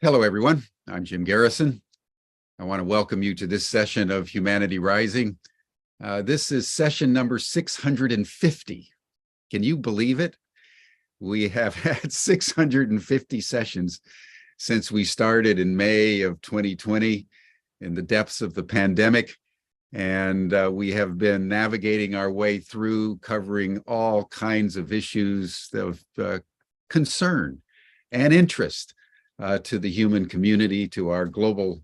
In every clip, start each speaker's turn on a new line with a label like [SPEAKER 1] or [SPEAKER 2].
[SPEAKER 1] Hello, everyone. I'm Jim Garrison. I want to welcome you to this session of Humanity Rising. This is session number 650. Can you believe it? We have had 650 sessions since we started in May of 2020 in the depths of the pandemic. And we have been navigating our way through, covering all kinds of issues of concern and interest to the human community, to our global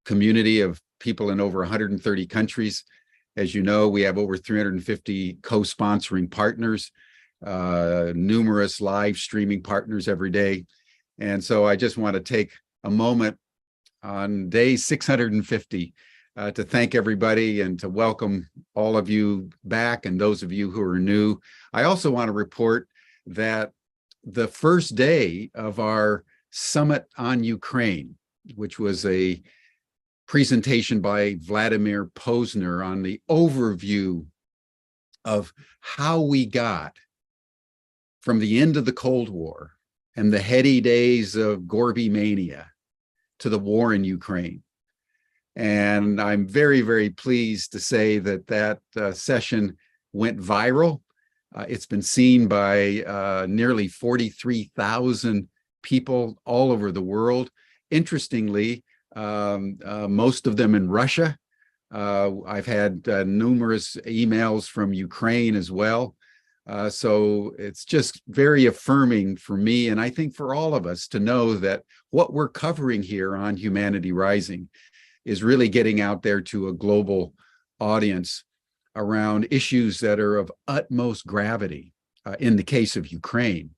[SPEAKER 1] community of people in over 130 countries. As you know, we have over 350 co-sponsoring partners, numerous live streaming partners every day. And so I just want to take a moment on day 650 to thank everybody and to welcome all of you back and those of you who are new. I also want to report that the first day of our Summit on Ukraine, which was a presentation by Vladimir Posner on the overview of how we got from the end of the Cold War and the heady days of Gorby mania to the war in Ukraine. And I'm very, very pleased to say that that session went viral. It's been seen by nearly 43,000 people all over the world. Interestingly, most of them in Russia. I've had numerous emails from Ukraine as well. So it's just very affirming for me, and I think for all of us, to know that what we're covering here on Humanity Rising is really getting out there to a global audience around issues that are of utmost gravity in the case of Ukraine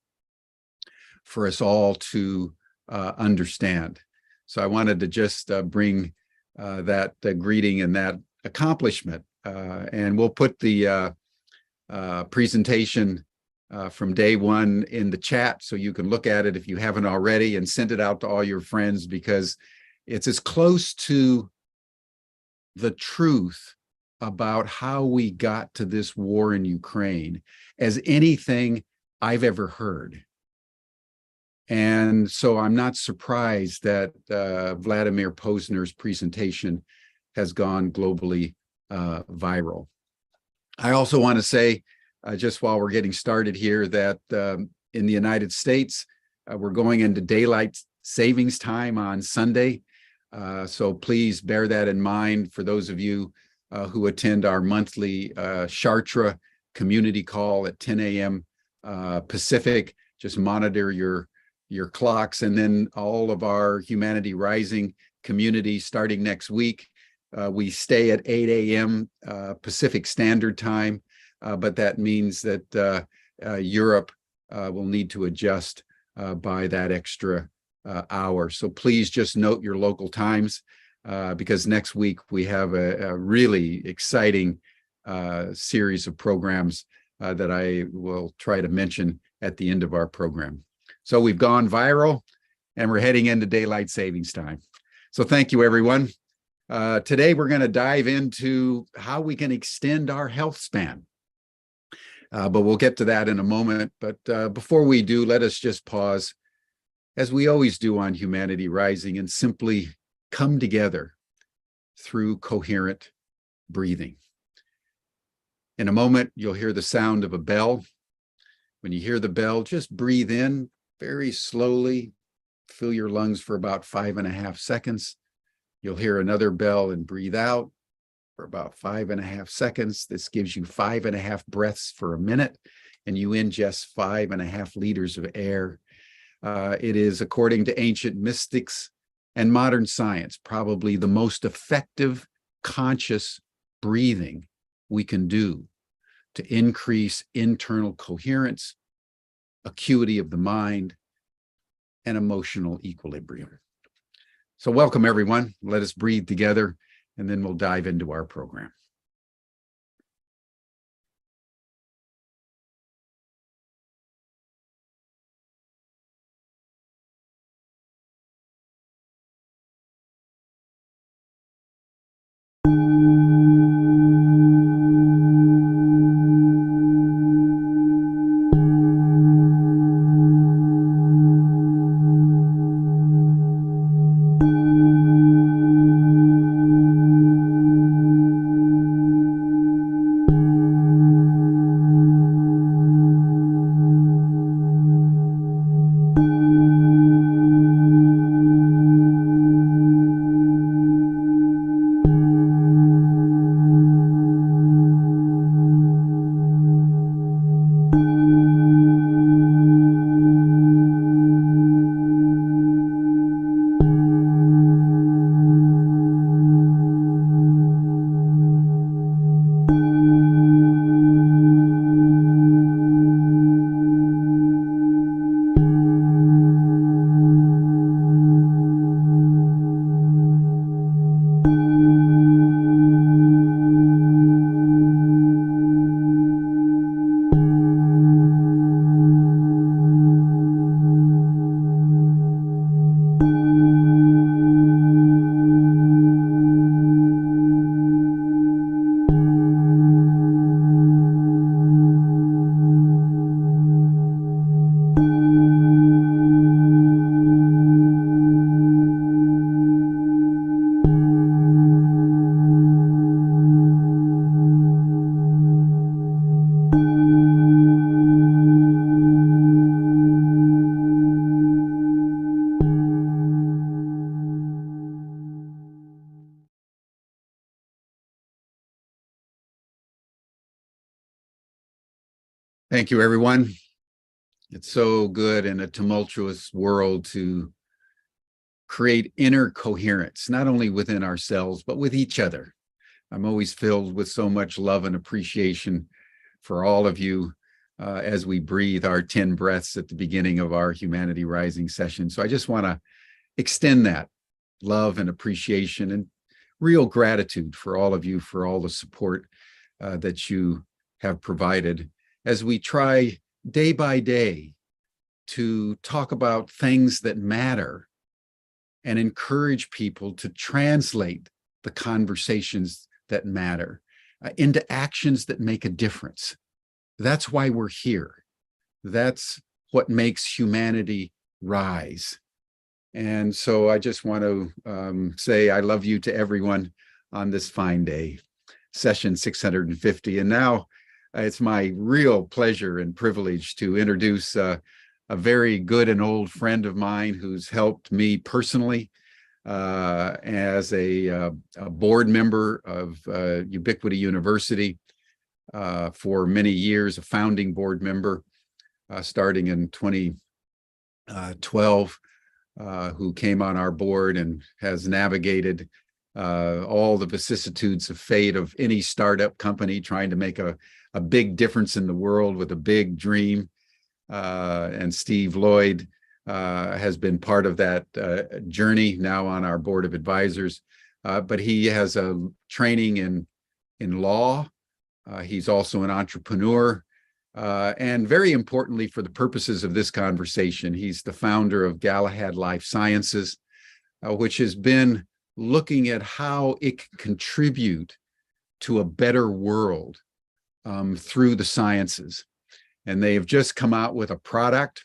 [SPEAKER 1] for us all to understand. So I wanted to just bring that greeting and that accomplishment. And we'll put the presentation from day one in the chat so you can look at it if you haven't already, and send it out to all your friends, because it's as close to the truth about how we got to this war in Ukraine as anything I've ever heard. And so I'm not surprised that Vladimir Posner's presentation has gone globally viral. I also want to say, just while we're getting started here, that in the United States, we're going into daylight savings time on Sunday. So please bear that in mind for those of you who attend our monthly Chartres community call at 10 a.m. Pacific. Just monitor your clocks. And then all of our Humanity Rising community starting next week, we stay at 8 a.m. Pacific Standard Time, but that means that Europe will need to adjust by that extra hour. So please just note your local times, because next week we have a really exciting series of programs that I will try to mention at the end of our program. So we've gone viral and we're heading into daylight savings time. So thank you, everyone. Today we're going to dive into how we can extend our health span. But we'll get to that in a moment. But before we do, let us just pause, as we always do on Humanity Rising, and simply come together through coherent breathing. In a moment, you'll hear the sound of a bell. When you hear the bell, just breathe in very slowly, fill your lungs for about 5.5 seconds. You'll hear another bell and breathe out for about 5.5 seconds. This gives you 5.5 breaths for a minute, and you ingest 5.5 liters of air. It is, according to ancient mystics and modern science, probably the most effective conscious breathing we can do to increase internal coherence, acuity of the mind, and emotional equilibrium. So welcome, everyone. Let us breathe together, and then we'll dive into our program. Thank you, everyone. It's so good in a tumultuous world to create inner coherence, not only within ourselves, but with each other. I'm always filled with so much love and appreciation for all of you as we breathe our 10 breaths at the beginning of our Humanity Rising session. So I just want to extend that love and appreciation and real gratitude for all of you, for all the support that you have provided as we try day by day to talk about things that matter and encourage people to translate the conversations that matter into actions that make a difference. That's why we're here. That's what makes humanity rise. And so I just want to say I love you to everyone on this fine day, session 650. And now it's my real pleasure and privilege to introduce a very good and old friend of mine who's helped me personally as a board member of Ubiquity University for many years, a founding board member starting in 2012, who came on our board and has navigated all the vicissitudes of fate of any startup company trying to make a big difference in the world with a big dream. And Steve Lloyd has been part of that journey now on our board of advisors. But he has a training in law. He's also an entrepreneur. And very importantly, for the purposes of this conversation, he's the founder of Galahad Life Sciences, which has been looking at how it can contribute to a better world through the sciences. And they have just come out with a product,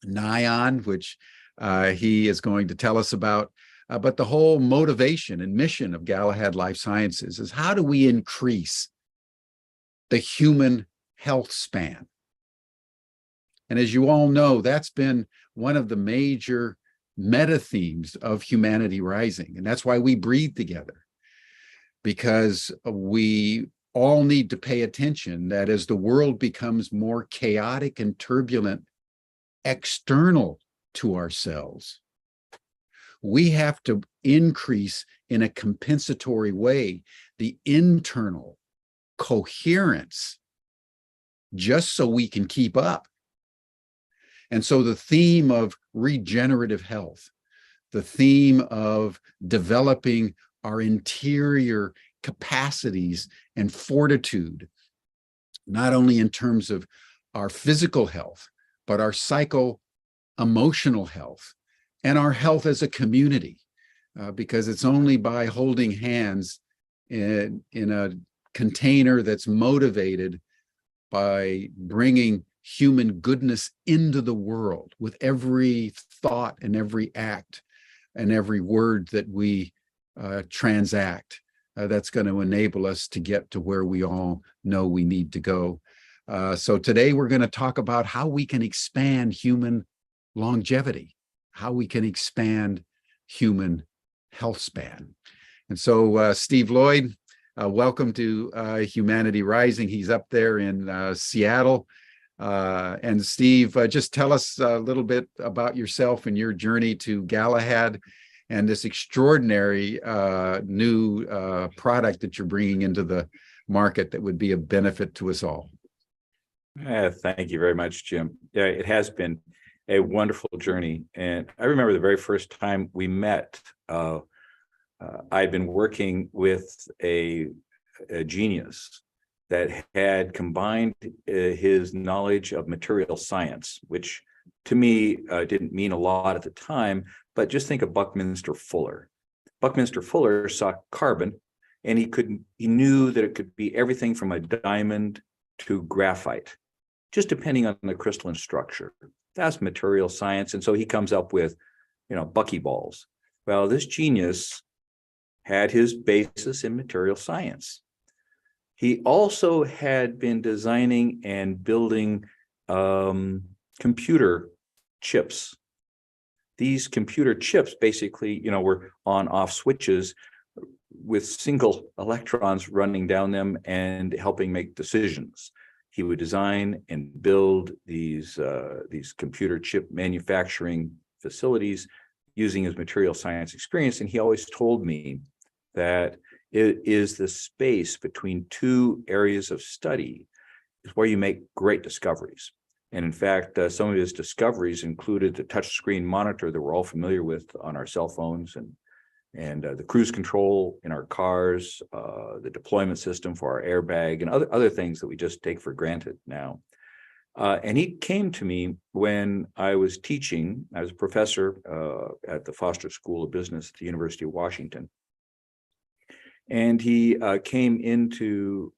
[SPEAKER 1] NION, which he is going to tell us about. But the whole motivation and mission of Galahad Life Sciences is how do we increase the human health span? And as you all know, that's been one of the major meta themes of Humanity Rising. And that's why we breathe together, because we all need to pay attention that as the world becomes more chaotic and turbulent external to ourselves, we have to increase in a compensatory way the internal coherence just so we can keep up. And so the theme of regenerative health, the theme of developing our interior capacities and fortitude, not only in terms of our physical health, but our psycho-emotional health and our health as a community, because it's only by holding hands in a container that's motivated by bringing human goodness into the world with every thought and every act and every word that we transact, that's going to enable us to get to where we all know we need to go. So today we're going to talk about how we can expand human longevity, how we can expand human health span. And so Steve Lloyd, welcome to Humanity Rising. He's up there in Seattle. And Steve, just tell us a little bit about yourself and your journey to Galahad and this extraordinary new product that you're bringing into the market that would be a benefit to us all.
[SPEAKER 2] Thank you very much, Jim. Yeah, it has been a wonderful journey. And I remember the very first time we met, I'd been working with a genius that had combined his knowledge of material science, which to me didn't mean a lot at the time, but just think of Buckminster Fuller. Buckminster Fuller saw carbon, and he knew that it could be everything from a diamond to graphite, just depending on the crystalline structure. That's material science. And so he comes up with, buckyballs. Well, this genius had his basis in material science. He also had been designing and building computer chips. These computer chips basically, were on-off switches with single electrons running down them and helping make decisions. he would design and build these computer chip manufacturing facilities using his material science experience. And he always told me that it is the space between two areas of study is where you make great discoveries. And in fact, some of his discoveries included the touchscreen monitor that we're all familiar with on our cell phones, and the cruise control in our cars, the deployment system for our airbag, and other things that we just take for granted now. And he came to me when I was teaching. I was a professor at the Foster School of Business at the University of Washington. And he came into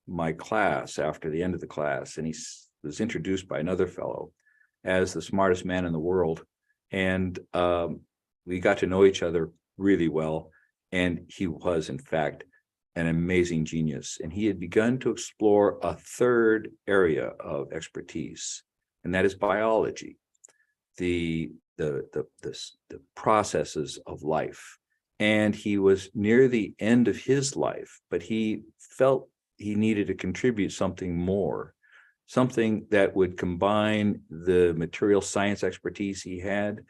[SPEAKER 2] my class after the end of the class, and he was introduced by another fellow as the smartest man in the world. And we got to know each other really well. And he was, in fact, an amazing genius. And he had begun to explore a third area of expertise, and that is biology, the processes of life. And he was near the end of his life, but he felt he needed to contribute something more, something that would combine the material science expertise he had,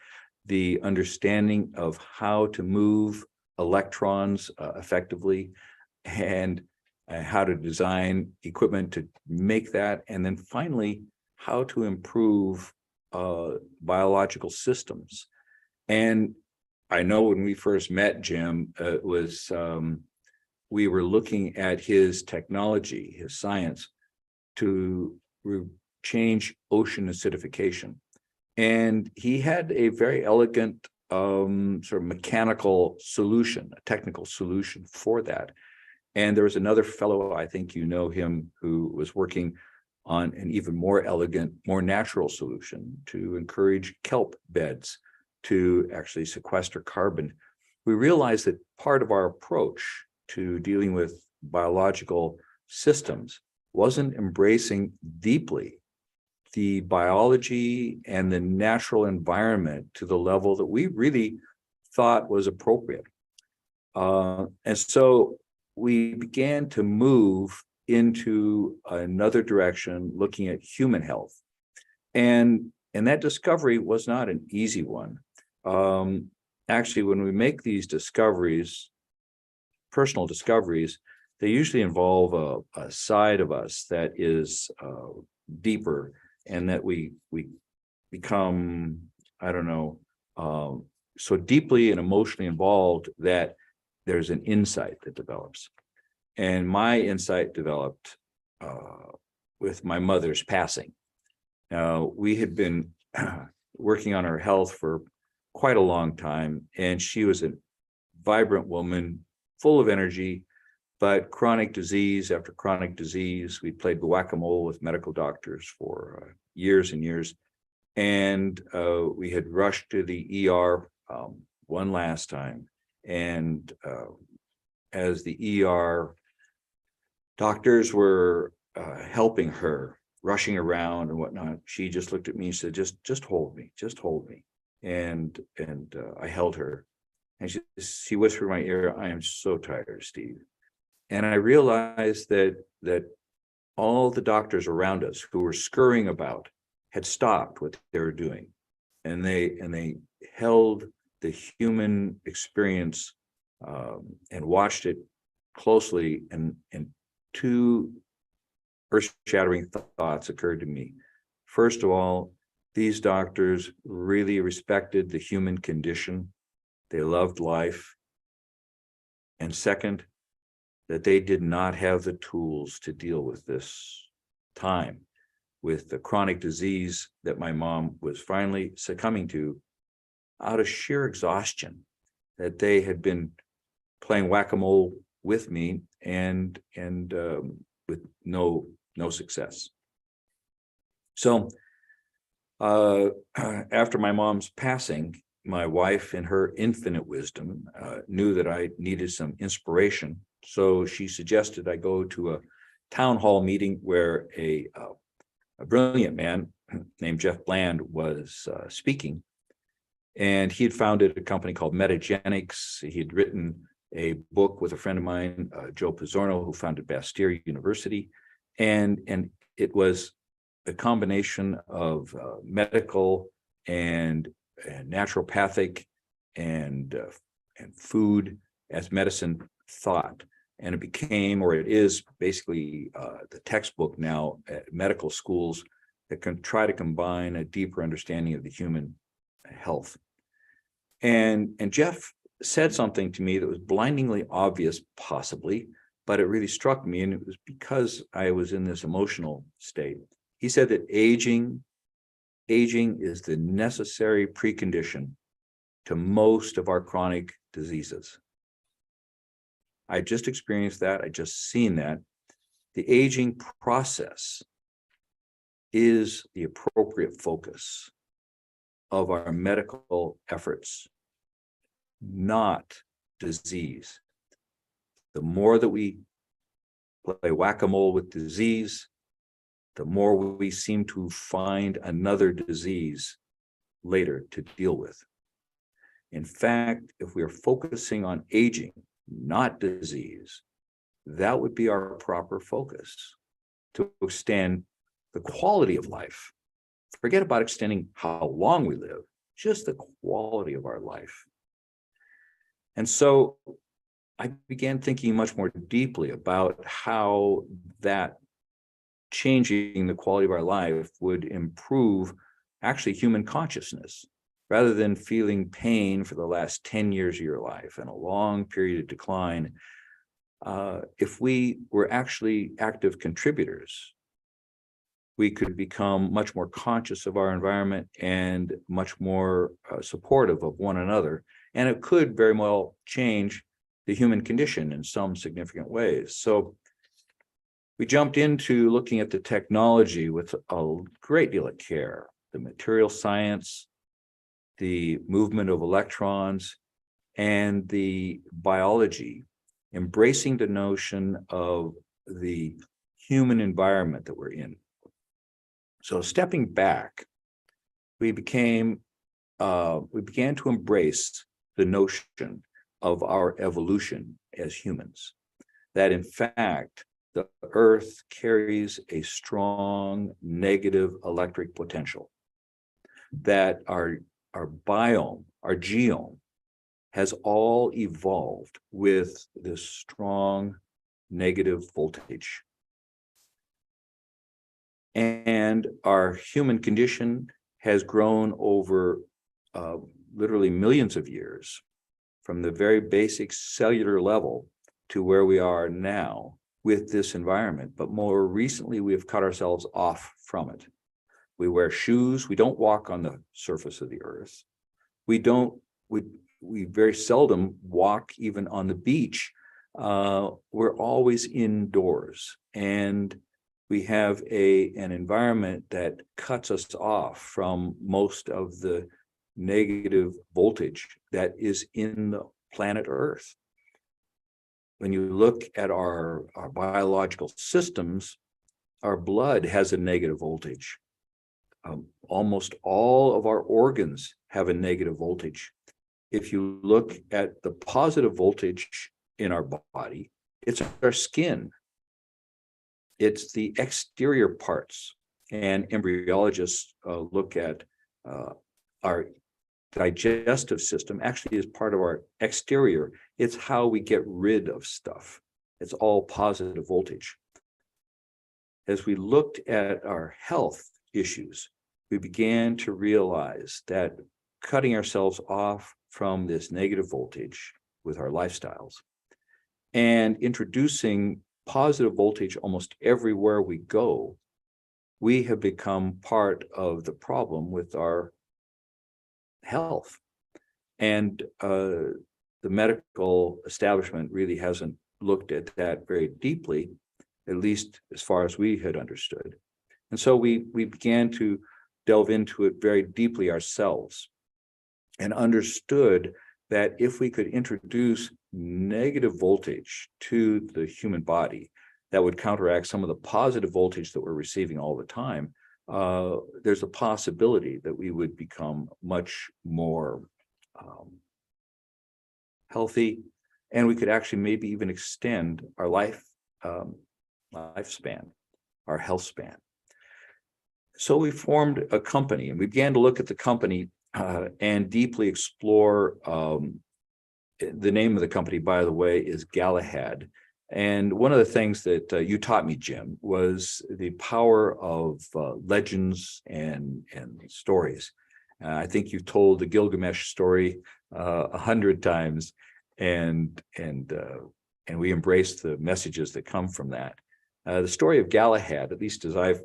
[SPEAKER 2] the understanding of how to move electrons effectively, and how to design equipment to make that, and then finally, how to improve biological systems. And I know when we first met, Jim, it was we were looking at his technology, his science, to change ocean acidification. And he had a very elegant sort of mechanical solution, a technical solution for that. And there was another fellow, I think you know him, who was working on an even more elegant, more natural solution to encourage kelp beds to actually sequester carbon. We realized that part of our approach to dealing with biological systems wasn't embracing deeply the biology and the natural environment to the level that we really thought was appropriate. And so we began to move into another direction, looking at human health. And that discovery was not an easy one. Actually, when we make these discoveries, personal discoveries, they usually involve a side of us that is deeper, and that we become, I don't know, so deeply and emotionally involved that there's an insight that develops. And my insight developed with my mother's passing. We had been working on her health for quite a long time, and she was a vibrant woman, full of energy, but chronic disease after chronic disease. We played whack-a-mole with medical doctors for years and years. And we had rushed to the ER one last time. And as the ER doctors were helping her, rushing around and whatnot, she just looked at me and said, just hold me, just hold me. And I held her. And she whispered in my ear, "I am so tired, Steve." And I realized that all the doctors around us who were scurrying about had stopped what they were doing, and they held the human experience and watched it closely. And two earth-shattering thoughts occurred to me. First of all, these doctors really respected the human condition. They loved life. And second, that they did not have the tools to deal with this time, with the chronic disease that my mom was finally succumbing to out of sheer exhaustion, that they had been playing whack-a-mole with me and with no success. So after my mom's passing, my wife, in her infinite wisdom, knew that I needed some inspiration. So she suggested I go to a town hall meeting where a brilliant man named Jeff Bland was speaking. And he had founded a company called Metagenics. He had written a book with a friend of mine, Joe Pizzorno, who founded Bastyr University. And it was a combination of medical and naturopathic and food as medicine thought. And it became, or it is basically the textbook now at medical schools that can try to combine a deeper understanding of the human health. And Jeff said something to me that was blindingly obvious, possibly, but it really struck me. And it was because I was in this emotional state. He said that aging is the necessary precondition to most of our chronic diseases. I just experienced that. I just seen that. The aging process is the appropriate focus of our medical efforts, not disease. The more that we play whack-a-mole with disease, the more we seem to find another disease later to deal with. In fact, if we are focusing on aging, not disease, that would be our proper focus to extend the quality of life. Forget about extending how long we live, just the quality of our life. And so I began thinking much more deeply about how that changing the quality of our life would improve actually human consciousness. Rather than feeling pain for the last 10 years of your life and a long period of decline, if we were actually active contributors, we could become much more conscious of our environment and much more supportive of one another. And it could very well change the human condition in some significant ways. So we jumped into looking at the technology with a great deal of care, the material science, the movement of electrons, and the biology, embracing the notion of the human environment that we're in. So stepping back, we began to embrace the notion of our evolution as humans, that in fact, the Earth carries a strong negative electric potential, that our biome, our geome, has all evolved with this strong negative voltage. And our human condition has grown over literally millions of years, from the very basic cellular level to where we are now with this environment. But more recently, we have cut ourselves off from it. We wear shoes. We don't walk on the surface of the earth. We very seldom walk even on the beach. We're always indoors, and we have an environment that cuts us off from most of the negative voltage that is in the planet Earth. When you look at our biological systems, our blood has a negative voltage. Almost all of our organs have a negative voltage. If you look at the positive voltage in our body, it's our skin. It's the exterior parts. And embryologists look at our digestive system actually as part of our exterior. It's how we get rid of stuff. It's all positive voltage. As we looked at our health issues, we began to realize that cutting ourselves off from this negative voltage with our lifestyles and introducing positive voltage almost everywhere we go, we have become part of the problem with our health. And the medical establishment really hasn't looked at that very deeply, at least as far as we had understood. And so we began to delve into it very deeply ourselves and understood that if we could introduce negative voltage to the human body, that would counteract some of the positive voltage that we're receiving all the time. There's a possibility that we would become much more healthy, and we could actually maybe even extend our lifespan, our health span. So we formed a company, and we began to look at the company and deeply explore. The name of the company, by the way, is Galahad. And one of the things that you taught me, Jim, was the power of legends and stories. I think you've told the Gilgamesh story 100 times, and we embrace the messages that come from that. The story of Galahad, at least as I've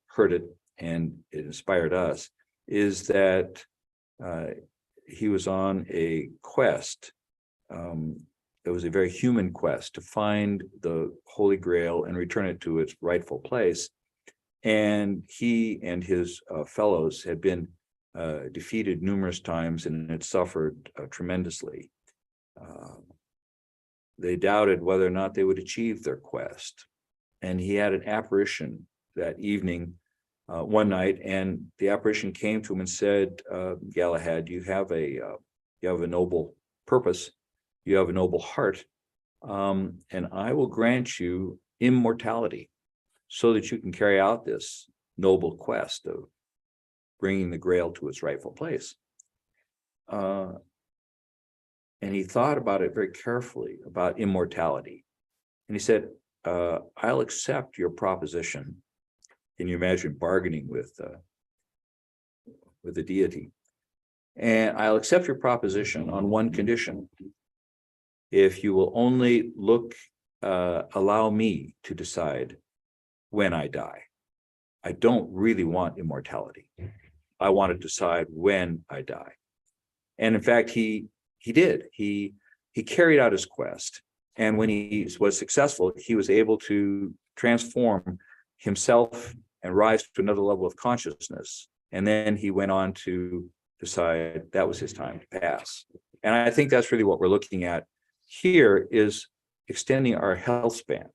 [SPEAKER 2] heard it, and it inspired us, is that he was on a quest. It was a very human quest to find the Holy Grail and return it to its rightful place. And he and his fellows had been defeated numerous times and had suffered tremendously. They doubted whether or not they would achieve their quest. And he had an apparition that evening, one night, and the apparition came to him and said, Galahad, you have a noble purpose. You have a noble heart, and I will grant you immortality so that you can carry out this noble quest of bringing the Grail to its rightful place. And he thought about it very carefully, about immortality. And he said, I'll accept your proposition. Can you imagine bargaining with the deity? And I'll accept your proposition on one condition. If you will only allow me to decide when I die. I don't really want immortality. I want to decide when I die. And in fact, he did. He carried out his quest. And when he was successful, he was able to transform himself and rise to another level of consciousness. And then he went on to decide that was his time to pass. And I think that's really what we're looking at here, is extending our health span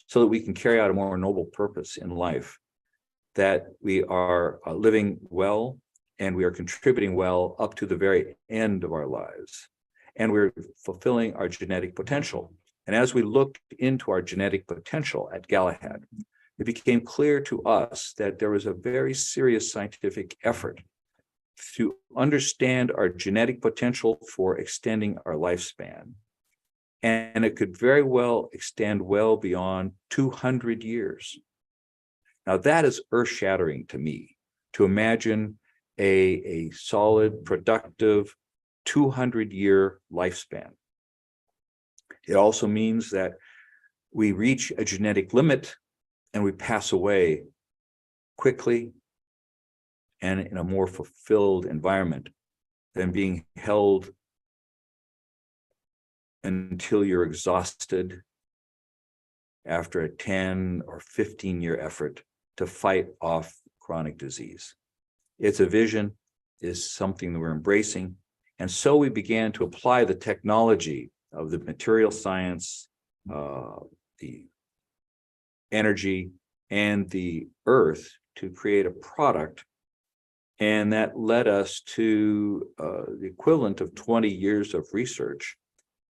[SPEAKER 2] so that we can carry out a more noble purpose in life, that we are living well and we are contributing well up to the very end of our lives. And we're fulfilling our genetic potential. And as we looked into our genetic potential at Galahad, it became clear to us that there was a very serious scientific effort to understand our genetic potential for extending our lifespan. And it could very well extend well beyond 200 years. Now, that is earth-shattering to me, to imagine a solid, productive 200-year lifespan. It also means that we reach a genetic limit and we pass away quickly and in a more fulfilled environment than being held until you're exhausted after a 10 or 15-year effort to fight off chronic disease. It's a vision, is something that we're embracing. And so we began to apply the technology of the material science, the energy, and the earth to create a product. And that led us to the equivalent of 20 years of research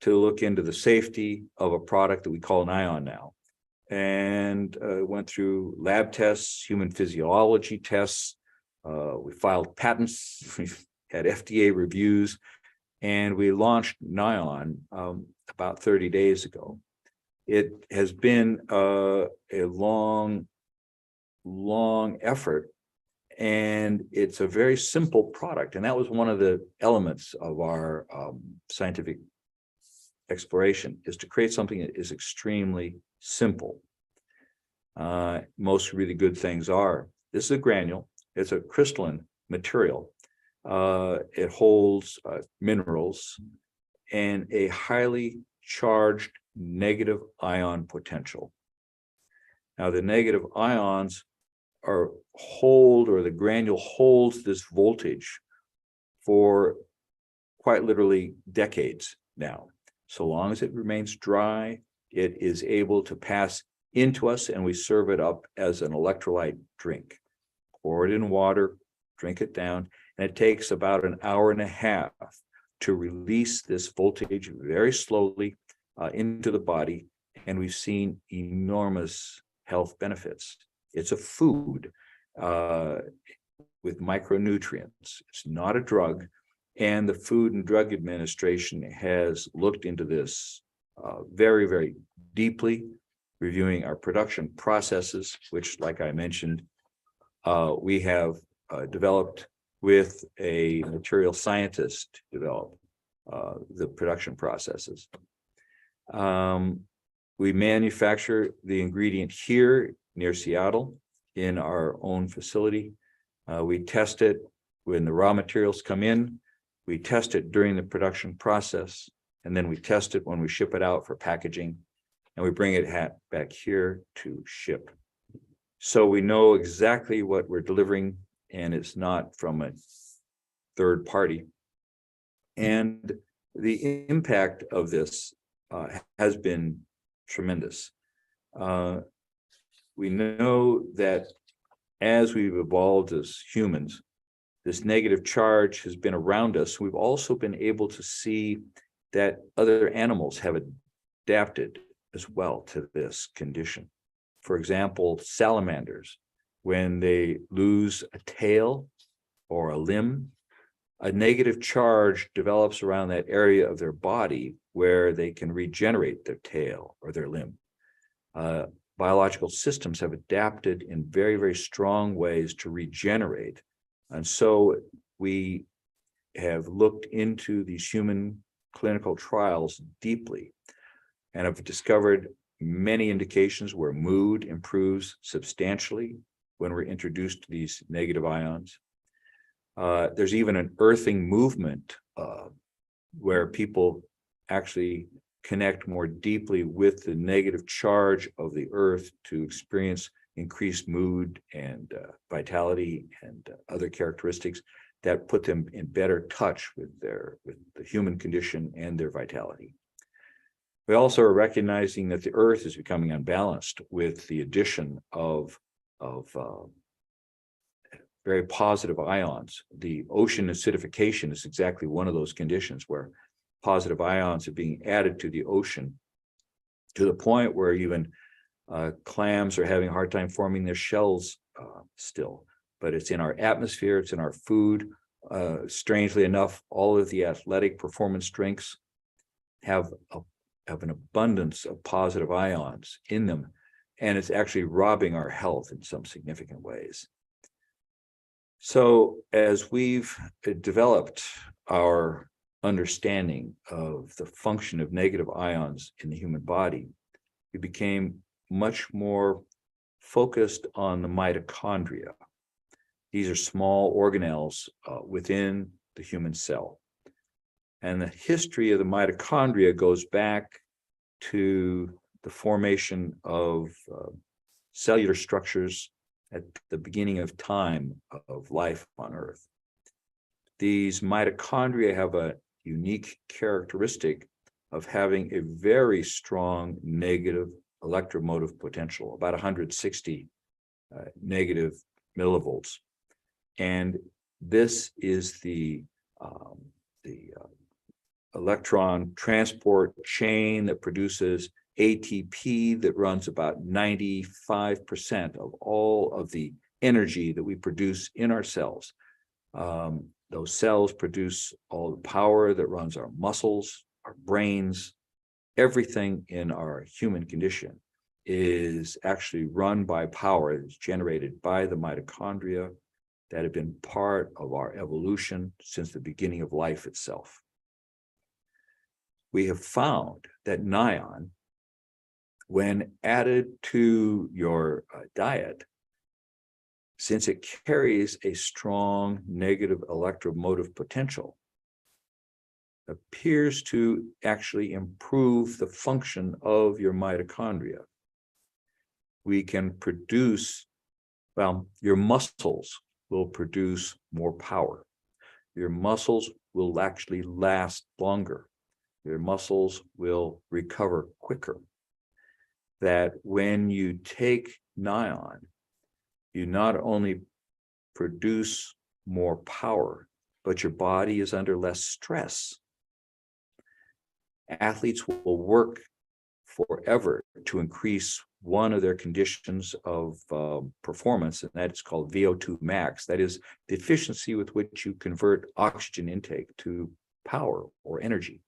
[SPEAKER 2] to look into the safety of a product that we call NION now. And went through lab tests, human physiology tests. We filed patents, we had FDA reviews, and we launched NION about 30 days ago. It has been a long effort, and it's a very simple product. And that was one of the elements of our scientific exploration, is to create something that is extremely simple. Most really good things are. This is a granule. It's a crystalline material. It holds minerals and a highly charged negative ion potential. Now, the negative ions the granule holds this voltage for quite literally decades now. So long as it remains dry, it is able to pass into us, and we serve it up as an electrolyte drink. Pour it in water, drink it down, and it takes about an hour and a half to release this voltage very slowly into the body, and we've seen enormous health benefits. It's a food. with micronutrients. It's not a drug. And the Food and Drug Administration has looked into this very, very deeply, reviewing our production processes, which, like I mentioned, we have developed with a material scientist to develop the production processes. We manufacture the ingredient here near Seattle in our own facility. We test it when the raw materials come in. We test it during the production process, and then we test it when we ship it out for packaging, and we bring it back here to ship. So we know exactly what we're delivering, and it's not from a third party. And the impact of this has been tremendous. We know that as we've evolved as humans, this negative charge has been around us. We've also been able to see that other animals have adapted as well to this condition. For example, salamanders, when they lose a tail or a limb, a negative charge develops around that area of their body where they can regenerate their tail or their limb. Biological systems have adapted in very, very strong ways to regenerate. And so we have looked into these human clinical trials deeply and have discovered many indications where mood improves substantially when we're introduced to these negative ions. There's even an earthing movement where people actually connect more deeply with the negative charge of the earth to experience increased mood and vitality and other characteristics that put them in better touch with the human condition and their vitality. We also are recognizing that the earth is becoming unbalanced with the addition of very positive ions. The ocean acidification is exactly one of those conditions where positive ions are being added to the ocean to the point where even clams are having a hard time forming their shells still. But it's in our atmosphere, it's in our food. Strangely enough, all of the athletic performance drinks have an abundance of positive ions in them, and it's actually robbing our health in some significant ways. So as we've developed our understanding of the function of negative ions in the human body, we became much more focused on the mitochondria. These are small organelles within the human cell. And the history of the mitochondria goes back to the formation of cellular structures at the beginning of time of life on Earth. These mitochondria have a unique characteristic of having a very strong negative electromotive potential, about 160 negative millivolts. And this is the electron transport chain that produces ATP that runs about 95% of all of the energy that we produce in our cells. Those cells produce all the power that runs our muscles, our brains. Everything in our human condition is actually run by power that's generated by the mitochondria that have been part of our evolution since the beginning of life itself. We have found that NION, when added to your diet, since it carries a strong negative electromotive potential, appears to actually improve the function of your mitochondria. We can produce, well, your muscles will produce more power. Your muscles will actually last longer. Your muscles will recover quicker. That when you take NION, you not only produce more power, but your body is under less stress. Athletes will work forever to increase one of their conditions of performance, and that is called VO2 max. That is the efficiency with which you convert oxygen intake to power or energy.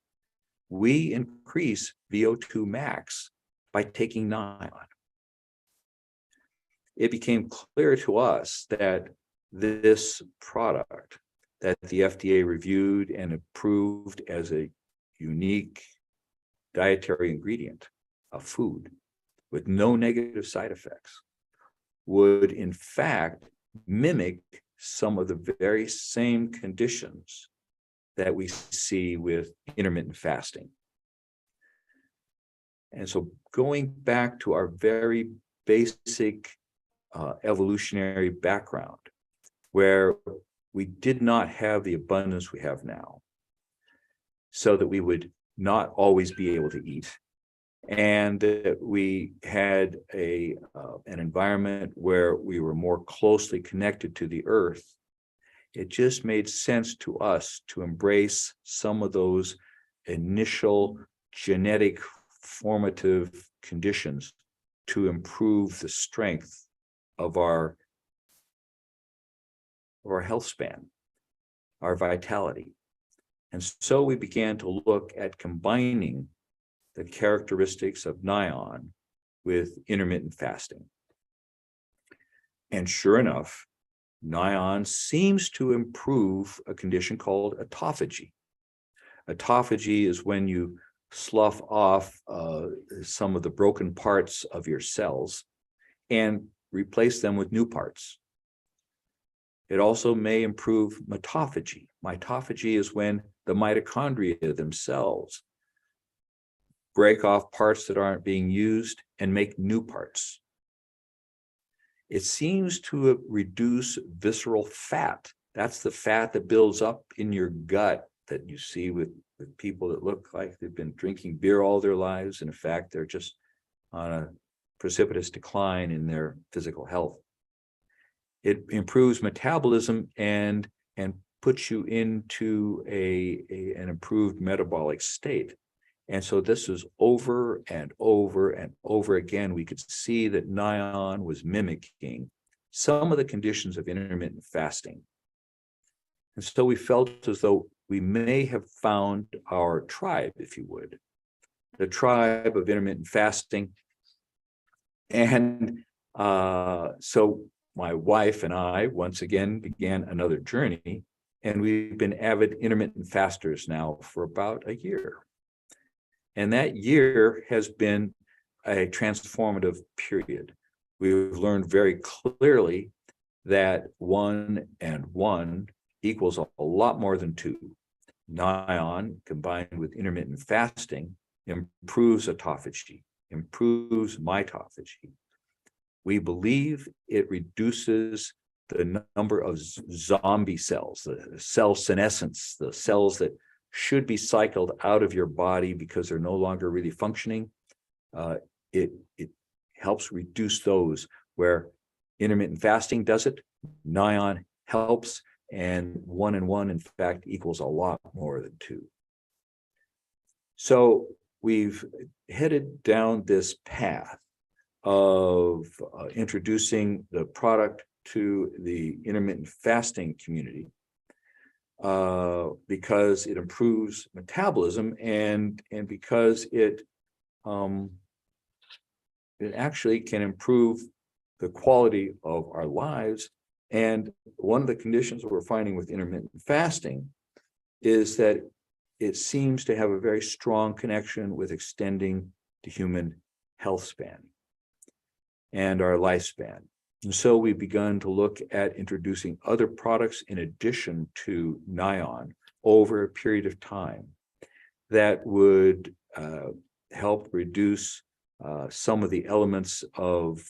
[SPEAKER 2] We increase VO2 max by taking NION. It became clear to us that this product that the FDA reviewed and approved as a unique dietary ingredient of food with no negative side effects would in fact mimic some of the very same conditions that we see with intermittent fasting. And so going back to our very basic evolutionary background, where we did not have the abundance we have now, so that we would not always be able to eat, and that we had an environment where we were more closely connected to the earth, it just made sense to us to embrace some of those initial genetic formative conditions to improve the strength of our health span, our vitality. And so we began to look at combining the characteristics of NION with intermittent fasting. And sure enough, NION seems to improve a condition called autophagy. Autophagy is when you slough off some of the broken parts of your cells and replace them with new parts. It also may improve mitophagy. Mitophagy is when the mitochondria themselves break off parts that aren't being used and make new parts. It seems to reduce visceral fat. That's the fat that builds up in your gut that you see with people that look like they've been drinking beer all their lives. And in fact, they're just on a precipitous decline in their physical health. It improves metabolism and puts you into an improved metabolic state. And so this is over and over and over again. We could see that NION was mimicking some of the conditions of intermittent fasting. And so we felt as though we may have found our tribe, if you would, the tribe of intermittent fasting. And so my wife and I once again began another journey, and we've been avid intermittent fasters now for about a year. And that year has been a transformative period. We've learned very clearly that 1 and 1 equals a lot more than 2. NION combined with intermittent fasting improves autophagy, improves mitophagy. We believe it reduces the number of zombie cells, the cell senescence, the cells that should be cycled out of your body because they're no longer really functioning. It helps reduce those, where intermittent fasting does it, NION helps, and 1 and 1, in fact, equals a lot more than 2. So we've headed down this path of introducing the product to the intermittent fasting community because it improves metabolism and because it actually can improve the quality of our lives. And one of the conditions we're finding with intermittent fasting is that it seems to have a very strong connection with extending the human health span and our lifespan. And so we've begun to look at introducing other products in addition to NION over a period of time that would help reduce some of the elements of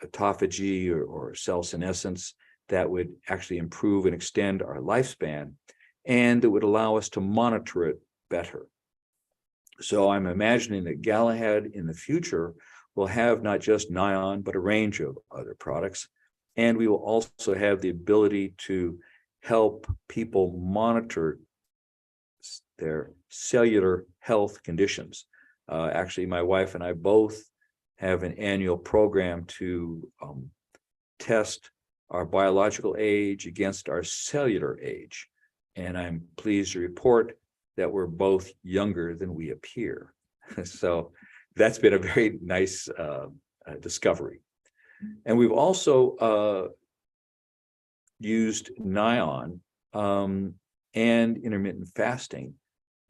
[SPEAKER 2] autophagy or cell senescence that would actually improve and extend our lifespan, and that would allow us to monitor it better. So I'm imagining that Galahad in the future will have not just NION, but a range of other products. And we will also have the ability to help people monitor their cellular health conditions. Actually, my wife and I both have an annual program to test our biological age against our cellular age. And I'm pleased to report that we're both younger than we appear. So that's been a very nice discovery. And we've also used NION and intermittent fasting,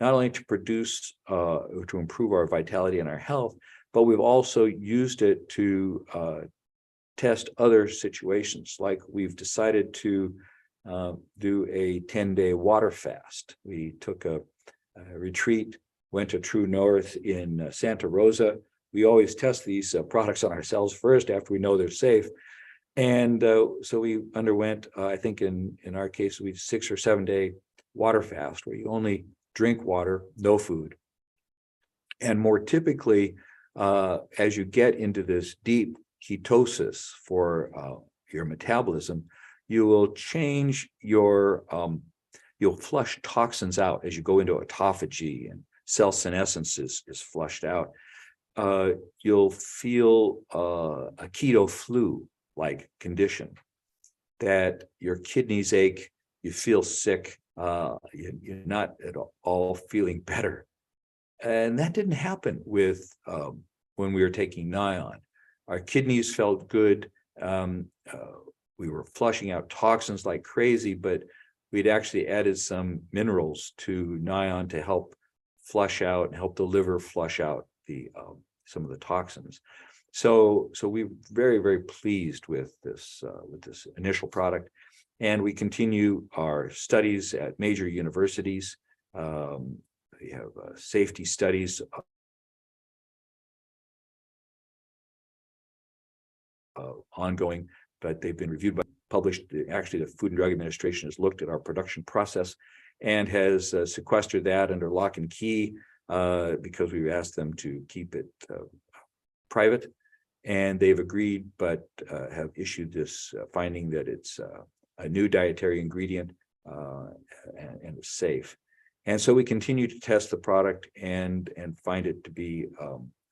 [SPEAKER 2] not only to produce, to improve our vitality and our health, but we've also used it to test other situations. Like we've decided to do a 10-day water fast. We took a retreat, went to True North in Santa Rosa. We always test these products on ourselves first after we know they're safe. And so we underwent, I think in our case, we 6 or 7 day water fast where you only drink water, no food. And more typically, as you get into this deep ketosis for your metabolism, you will change your, you'll flush toxins out as you go into autophagy and cell senescence is flushed out. You'll feel a keto flu-like condition, that your kidneys ache, you feel sick, you're not at all feeling better. And that didn't happen with when we were taking NION. Our kidneys felt good. We were flushing out toxins like crazy, but we'd actually added some minerals to NION to help flush out and help the liver flush out the some of the toxins. So we're very, very pleased with this initial product, and we continue our studies at major universities. We have safety studies ongoing, but they've been reviewed by published. Actually, the Food and Drug Administration has looked at our production process and has sequestered that under lock and key because we've asked them to keep it private, and they've agreed, but have issued this finding that it's a new dietary ingredient and is safe. And so we continue to test the product and find it to be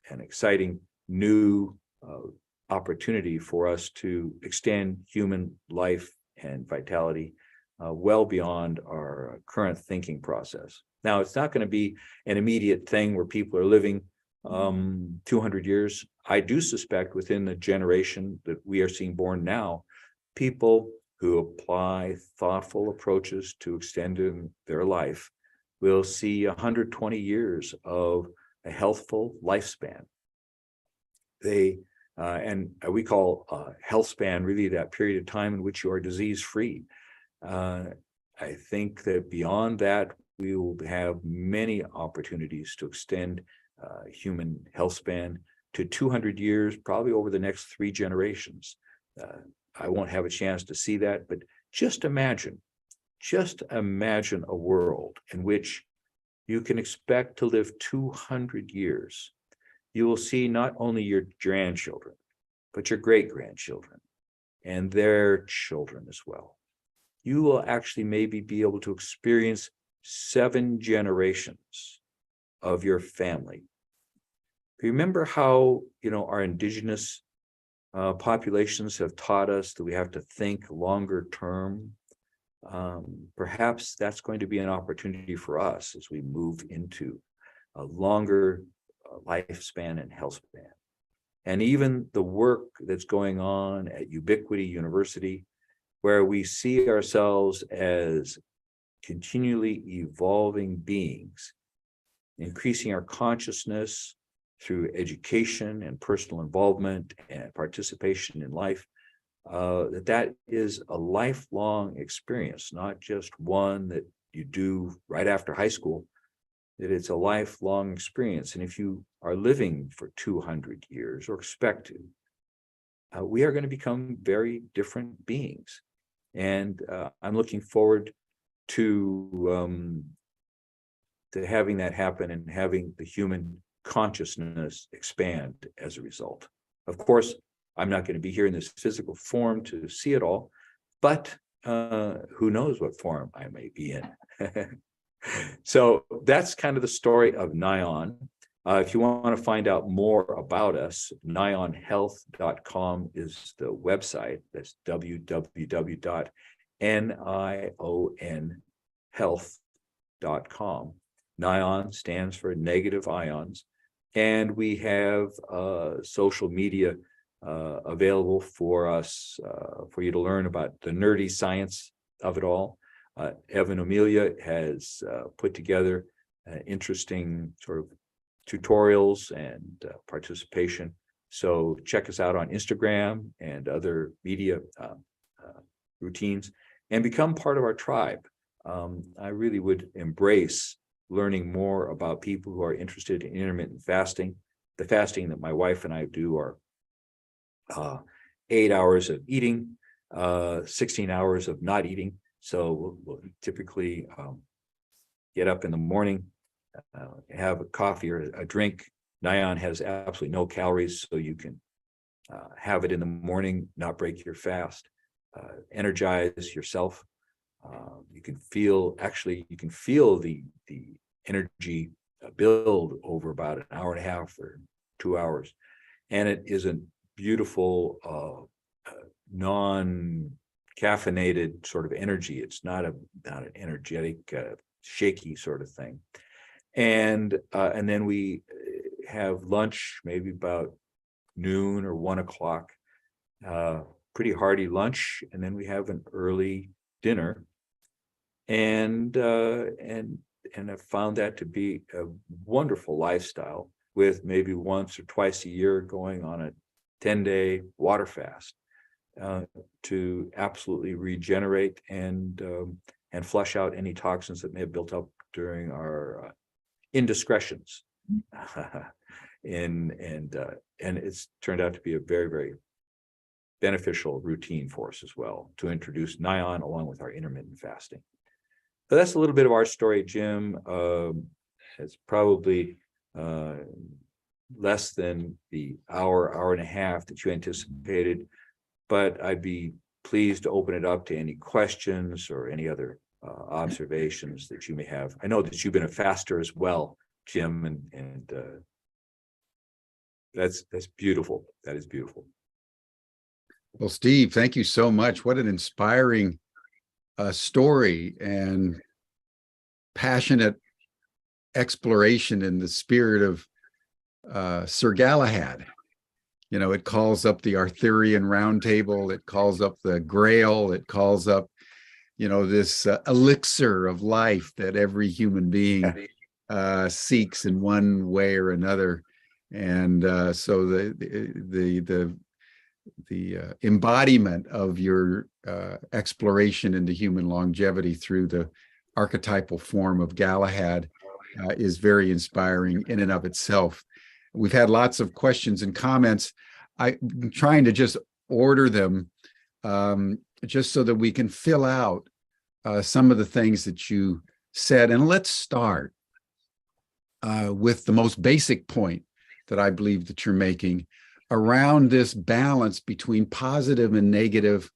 [SPEAKER 2] an exciting new opportunity for us to extend human life and vitality well beyond our current thinking process. Now, it's not going to be an immediate thing where people are living 200 years. I do suspect within the generation that we are seeing born now, people who apply thoughtful approaches to extending their life will see 120 years of a healthful lifespan. And we call health span really that period of time in which you are disease-free. I think that beyond that, we will have many opportunities to extend human health span to 200 years, probably over the next 3 generations. I won't have a chance to see that, but just imagine a world in which you can expect to live 200 years. You will see not only your grandchildren, but your great-grandchildren and their children as well. You will actually maybe be able to experience 7 generations of your family. Remember how, our indigenous populations have taught us that we have to think longer term? Perhaps that's going to be an opportunity for us as we move into a longer lifespan and health span. And even the work that's going on at Ubiquity University, where we see ourselves as continually evolving beings, increasing our consciousness through education and personal involvement and participation in life, that is a lifelong experience, not just one that you do right after high school, that it's a lifelong experience. And if you are living for 200 years or expect to, we are going to become very different beings. And I'm looking forward to having that happen and having the human consciousness expand as a result. Of course, I'm not going to be here in this physical form to see it all, but who knows what form I may be in. So that's kind of the story of NION. If you want to find out more about us, nionhealth.com is the website. That's www.nionhealth.com. NION stands for negative ions. And we have social media available for us, for you to learn about the nerdy science of it all. Evan Amelia has put together interesting sort of tutorials and participation. So check us out on Instagram and other media routines and become part of our tribe. I really would embrace learning more about people who are interested in intermittent fasting. The fasting that my wife and I do are 8 hours of eating, 16 hours of not eating. So we'll typically get up in the morning, have a coffee or a drink. NION has absolutely no calories, so you can have it in the morning, not break your fast, energize yourself. You can feel the energy build over about an hour and a half or 2 hours. And it is a beautiful non-caffeinated sort of energy. It's not an energetic, shaky sort of thing. And then we have lunch, maybe about noon or 1 o'clock, pretty hearty lunch, and then we have an early dinner. And I've found that to be a wonderful lifestyle, with maybe once or twice a year going on a 10-day water fast to absolutely regenerate and flush out any toxins that may have built up during our indiscretions. And it's turned out to be a very, very beneficial routine for us as well, to introduce NION along with our intermittent fasting. So that's a little bit of our story, Jim. It's probably less than the hour and a half that you anticipated, but I'd be pleased to open it up to any questions or any other observations that you may have. I know that you've been a faster as well, Jim, and that's beautiful. That is beautiful.
[SPEAKER 1] Well, Steve, thank you so much. What an inspiring story and passionate exploration in the spirit of Sir Galahad. You know, it calls up the Arthurian Round Table, it calls up the Grail, it calls up, you know, this elixir of life that every human being seeks in one way or another. And so the embodiment of your exploration into human longevity through the archetypal form of Galahad is very inspiring in and of itself. We've had lots of questions and comments. I'm trying to just order them just so that we can fill out some of the things that you said. And let's start with the most basic point that I believe that you're making around this balance between positive and negative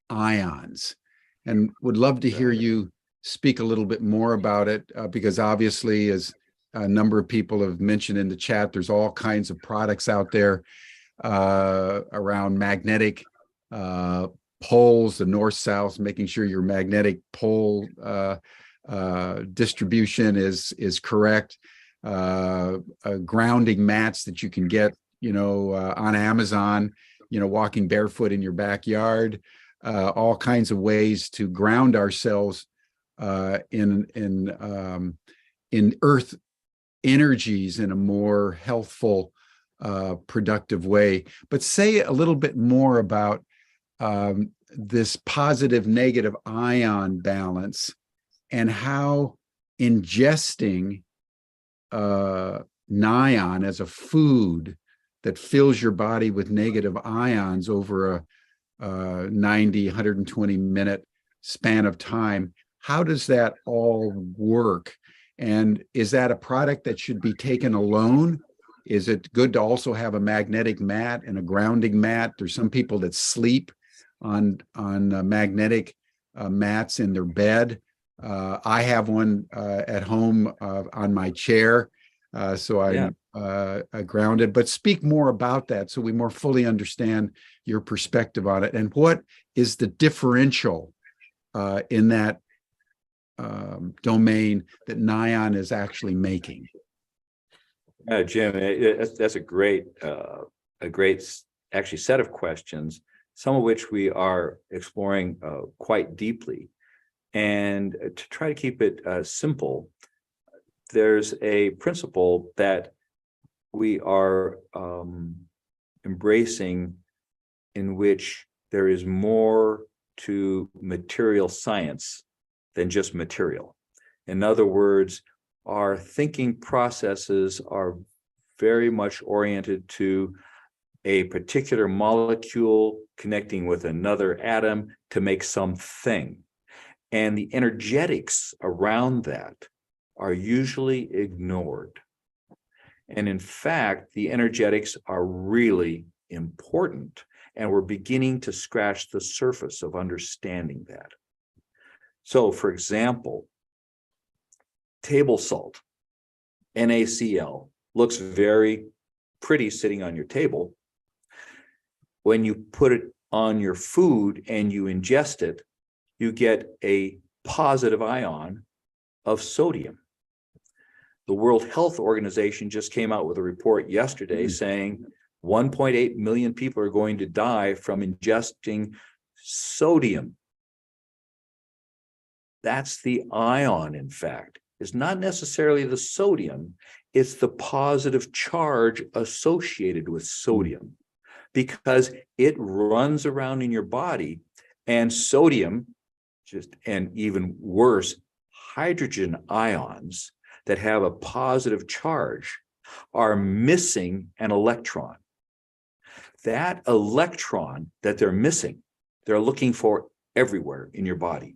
[SPEAKER 1] ions. And would love to hear you speak a little bit more about it, because obviously, as a number of people have mentioned in the chat, there's all kinds of products out there around magnetic poles, the north-south, making sure your magnetic pole distribution is correct. Grounding mats that you can get, you know, on Amazon, you know, walking barefoot in your backyard, all kinds of ways to ground ourselves in earth energies in a more healthful, productive way. But say a little bit more about this positive negative ion balance and how ingesting NION as a food that fills your body with negative ions over a 90, 120 minute span of time, how does that all work? And is that a product that should be taken alone? Is it good to also have a magnetic mat and a grounding mat? There's some people that sleep on magnetic mats in their bed. I have one at home on my chair. So
[SPEAKER 2] Yeah.
[SPEAKER 1] I'm grounded. But speak more about that so we more fully understand your perspective on it. And what is the differential in that domain that NION is actually making?
[SPEAKER 2] Jim, that's a great actually set of questions, some of which we are exploring quite deeply. And to try to keep it simple, there's a principle that we are embracing in which there is more to material science than just material. In other words, our thinking processes are very much oriented to a particular molecule connecting with another atom to make something. And the energetics around that are usually ignored. And in fact, the energetics are really important. And we're beginning to scratch the surface of understanding that. So, for example, table salt, NaCl, looks very pretty sitting on your table. When you put it on your food and you ingest it, you get a positive ion of sodium. The World Health Organization just came out with a report yesterday saying 1.8 million people are going to die from ingesting sodium. That's the ion, in fact. It's not necessarily the sodium, it's the positive charge associated with sodium, because it runs around in your body, and sodium, and even worse, hydrogen ions that have a positive charge are missing an electron. That electron that they're missing, they're looking for everywhere in your body.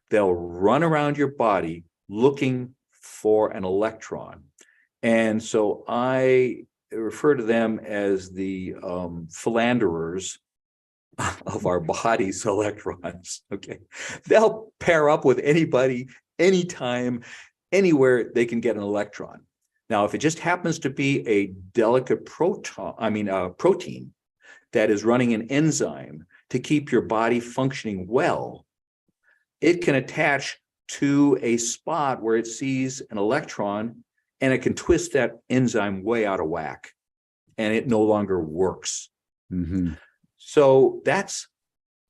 [SPEAKER 2] They'll run around your body looking for an electron. And so I refer to them as the philanderers of our body's electrons. Okay. They'll pair up with anybody, anytime, anywhere they can get an electron. Now, if it just happens to be a delicate protein that is running an enzyme to keep your body functioning well, it can attach to a spot where it sees an electron, and it can twist that enzyme way out of whack, and it no longer works.
[SPEAKER 1] Mm-hmm.
[SPEAKER 2] So that's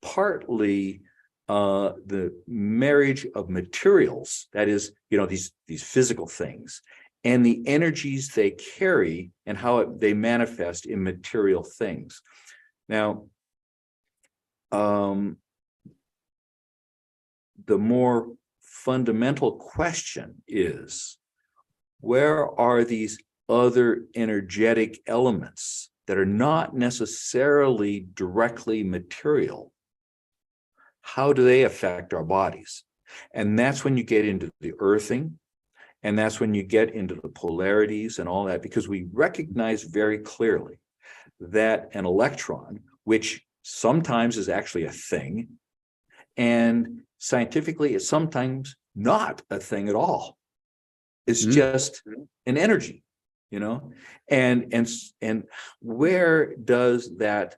[SPEAKER 2] partly the marriage of materials, that is, these physical things, and the energies they carry and how they manifest in material things. Now, the more fundamental question is, where are these other energetic elements that are not necessarily directly material? How do they affect our bodies? And that's when you get into the earthing, and that's when you get into the polarities and all that, because we recognize very clearly that an electron, which sometimes is actually a thing, and scientifically it's sometimes not a thing at all. It's just an energy, and where does that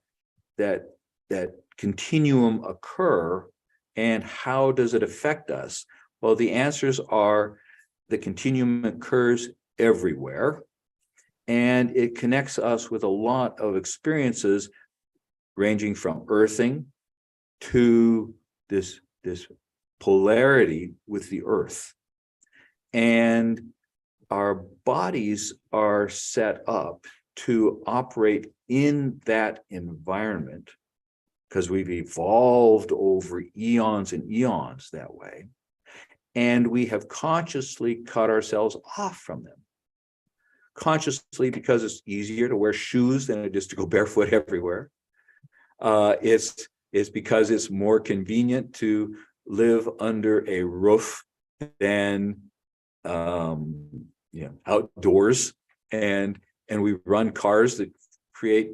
[SPEAKER 2] continuum occur, and how does it affect us? Well, the answers are the continuum occurs everywhere, and it connects us with a lot of experiences ranging from earthing to this polarity with the earth. And our bodies are set up to operate in that environment because we've evolved over eons and eons that way. And we have consciously cut ourselves off from them. Consciously, because it's easier to wear shoes than it is to go barefoot everywhere. It's because it's more convenient to live under a roof than outdoors, and we run cars that create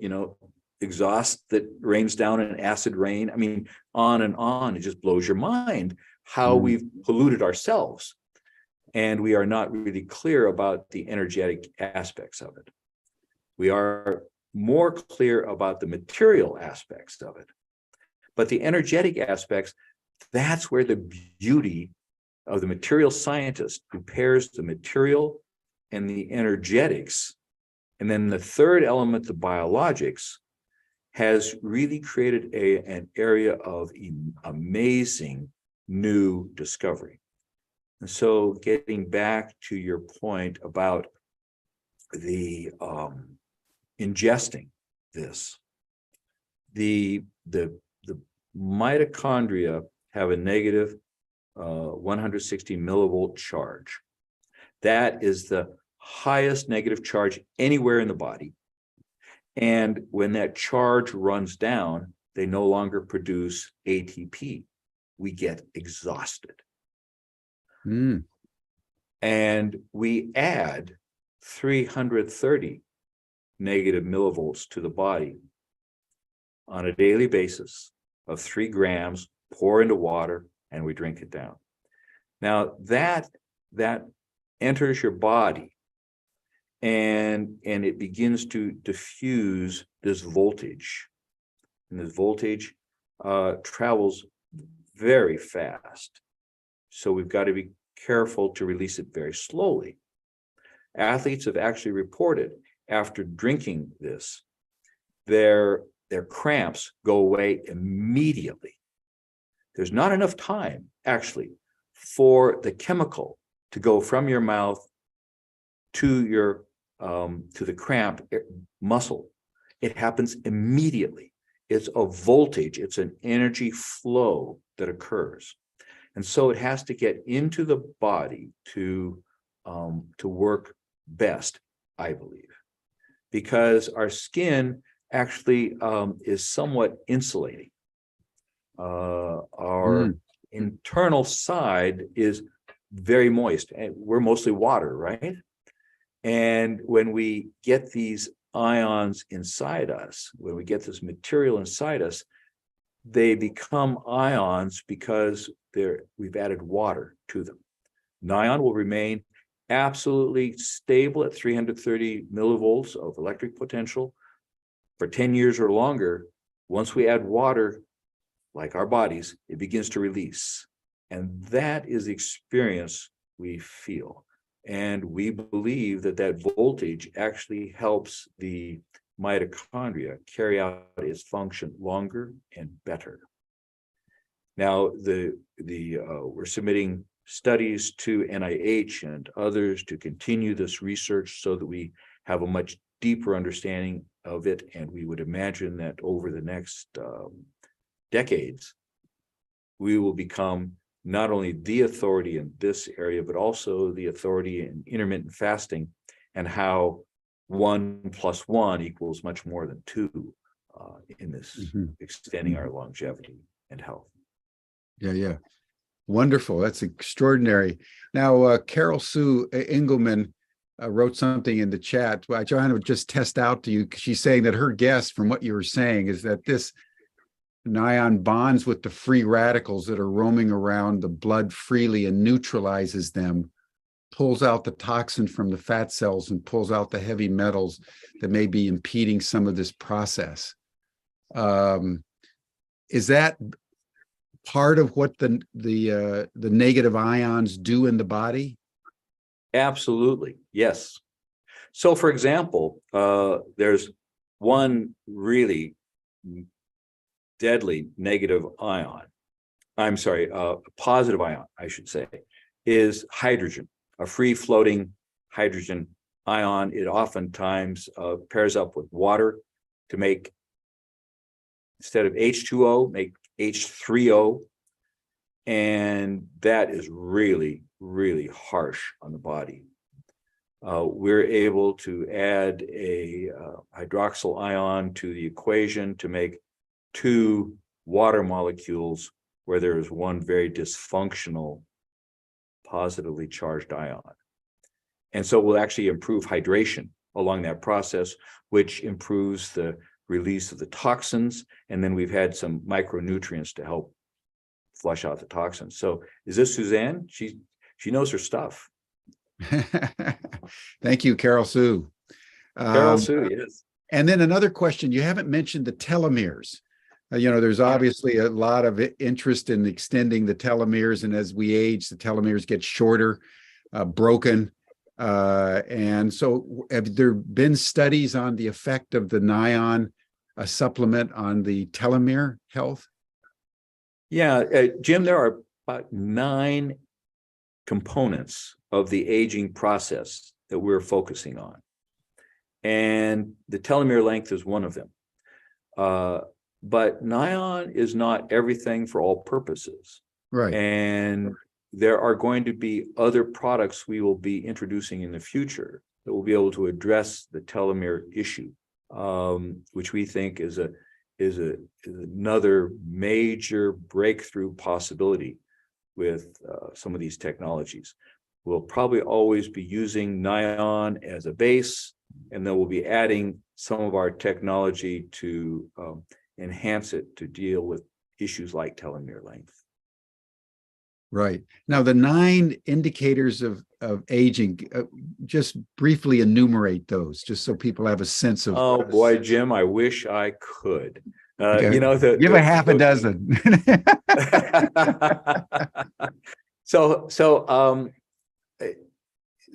[SPEAKER 2] exhaust that rains down in acid rain. I mean, on and on. It just blows your mind how we've polluted ourselves. and we are not really clear about the energetic aspects of it. We are more clear about the material aspects of it. But the energetic aspects, that's where the beauty of the material scientist who pairs the material and the energetics. And then the third element, the biologics, has really created an area of amazing new discovery. And so getting back to your point about the ingesting this, the mitochondria have a negative 160 millivolt charge. That is the highest negative charge anywhere in the body. And when that charge runs down, they no longer produce ATP. We get exhausted. And we add 330 negative millivolts to the body on a daily basis of 3 grams, pour into water, and we drink it down. Now that enters your body and it begins to diffuse this voltage. And this voltage travels very fast. So we've got to be careful to release it very slowly. Athletes have actually reported after drinking this, their cramps go away immediately. There's not enough time, actually, for the chemical to go from your mouth to your to the cramp muscle. It happens immediately. It's a voltage, it's an energy flow that occurs. And so it has to get into the body to work best, I believe, because our skin actually is somewhat insulating. Our internal side is very moist, and we're mostly water, right? And when we get these ions inside us, when we get this material inside us, they become ions because we've added water to them. NION will remain absolutely stable at 330 millivolts of electric potential for 10 years or longer. Once we add water, like our bodies, it begins to release. And that is the experience we feel. And we believe that voltage actually helps the mitochondria carry out its function longer and better. Now, we're submitting studies to NIH and others to continue this research so that we have a much deeper understanding of it. And we would imagine that over the next decades, we will become not only the authority in this area, but also the authority in intermittent fasting and how 1 + 1 equals much more than 2 in this extending our longevity and health.
[SPEAKER 1] Yeah. Wonderful. That's extraordinary. Now, Carol Sue Engelman wrote something in the chat. I trying to just test out to you. She's saying that her guess from what you were saying is that this NION bonds with the free radicals that are roaming around the blood freely and neutralizes them, pulls out the toxin from the fat cells and pulls out the heavy metals that may be impeding some of this process. Is that part of what the negative ions do in the body?
[SPEAKER 2] Absolutely, yes. So, for example, there's one really deadly negative ion. I'm sorry, positive ion, I should say, is hydrogen, a free-floating hydrogen ion. It oftentimes pairs up with water to make, instead of H2O, make H3O. And that is really, really harsh on the body. We're able to add a hydroxyl ion to the equation to make 2 water molecules where there is one very dysfunctional positively charged ion. And so we'll actually improve hydration along that process, which improves the release of the toxins. And then we've had some micronutrients to help flush out the toxins. So is this Suzanne? She knows her stuff.
[SPEAKER 1] Thank you, Carol Sue.
[SPEAKER 2] Carol Sue, yes.
[SPEAKER 1] And then another question, you haven't mentioned the telomeres. There's obviously a lot of interest in extending the telomeres, and as we age, the telomeres get shorter, broken. And so have there been studies on the effect of the NION supplement on the telomere health?
[SPEAKER 2] Yeah, Jim, there are about 9 components of the aging process that we're focusing on. And the telomere length is one of them. But NION is not everything for all purposes.
[SPEAKER 1] Right.
[SPEAKER 2] And there are going to be other products we will be introducing in the future that will be able to address the telomere issue, which we think is another major breakthrough possibility with some of these technologies. We'll probably always be using NION as a base, and then we'll be adding some of our technology to enhance it to deal with issues like telomere length.
[SPEAKER 1] Right. Now, the 9 indicators of aging, just briefly enumerate those, just so people have a sense of.
[SPEAKER 2] Oh boy, Jim, I wish I could.
[SPEAKER 1] Okay. Give a half a dozen.
[SPEAKER 2] So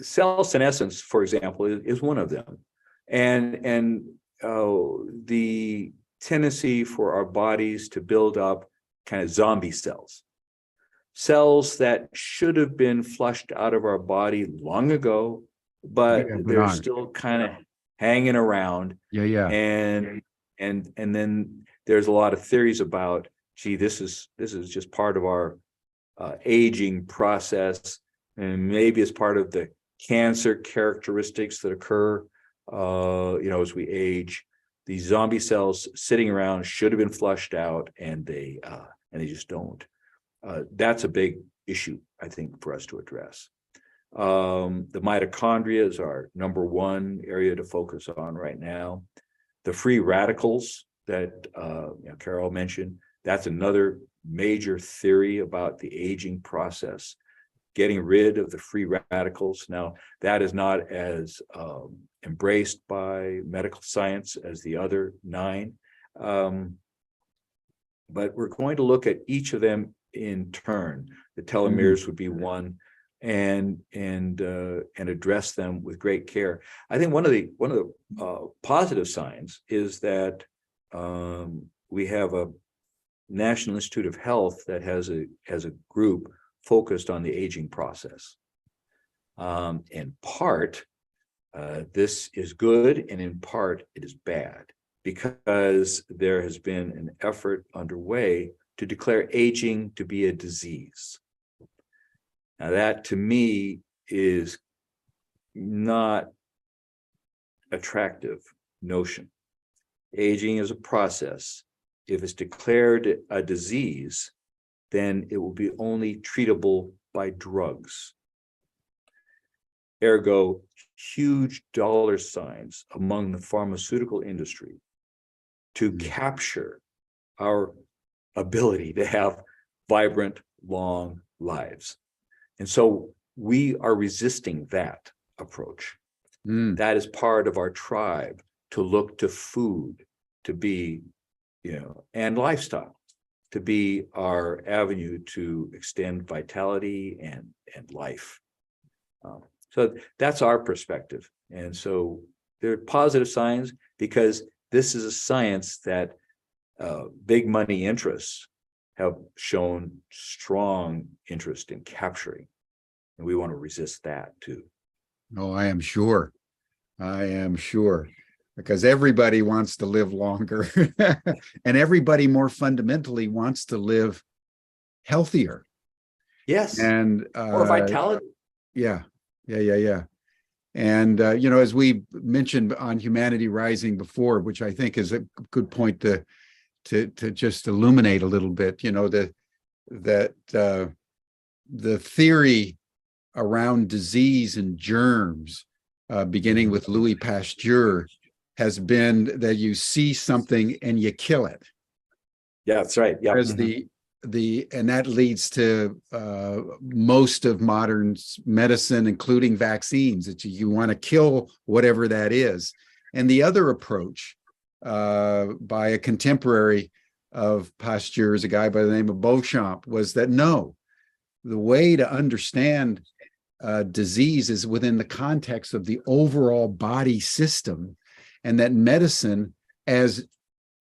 [SPEAKER 2] cell senescence, for example, is one of them, and the tendency for our bodies to build up kind of zombie cells that should have been flushed out of our body long ago, but they're still kind of hanging around.
[SPEAKER 1] Yeah.
[SPEAKER 2] And then there's a lot of theories about, gee, this is just part of our aging process, and maybe it's part of the cancer characteristics that occur, as we age. These zombie cells sitting around should have been flushed out, and they just don't. That's a big issue, I think, for us to address. The mitochondria is our number one area to focus on right now. The free radicals that Carol mentioned, that's another major theory about the aging process, getting rid of the free radicals. Now, that is not as embraced by medical science as the other 9, but we're going to look at each of them in turn. The telomeres would be one, and address them with great care. I think one of the positive signs is that we have a National Institute of Health that has a group focused on the aging process. In part, this is good, and in part, it is bad, because there has been an effort underway to declare aging to be a disease. Now, that to me is not attractive notion. Aging is a process. If it's declared a disease, then it will be only treatable by drugs. Ergo, huge dollar signs among the pharmaceutical industry to capture our ability to have vibrant, long lives. And so we are resisting that approach. That is part of our tribe, to look to food to be, and lifestyle to be our avenue to extend vitality and life. So that's our perspective. And so there are positive signs, because this is a science that big money interests have shown strong interest in capturing. And we want to resist that too.
[SPEAKER 1] Oh, I am sure. Because everybody wants to live longer and everybody more fundamentally wants to live healthier.
[SPEAKER 2] Yes.
[SPEAKER 1] And
[SPEAKER 2] more vitality.
[SPEAKER 1] Yeah. And, as we mentioned on Humanity Rising before, which I think is a good point to just illuminate a little bit, that the theory around disease and germs, beginning with Louis Pasteur, has been that you see something and you kill it.
[SPEAKER 2] Yeah, that's right. Yeah.
[SPEAKER 1] Whereas the and that leads to most of modern medicine, including vaccines, that you want to kill whatever that is. And the other approach by a contemporary of Pasteur's, a guy by the name of Beauchamp, was that no, the way to understand disease is within the context of the overall body system, and that medicine, as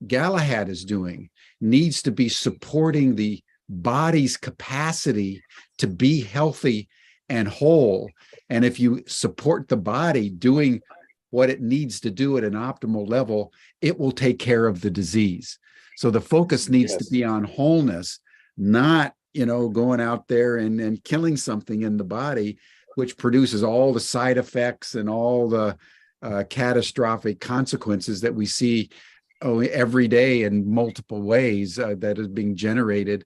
[SPEAKER 1] Galahad is doing, needs to be supporting the body's capacity to be healthy and whole. And if you support the body doing what it needs to do at an optimal level, it will take care of the disease. So the focus needs to be on wholeness, not, going out there and killing something in the body, which produces all the side effects and all the catastrophic consequences that we see every day in multiple ways that is being generated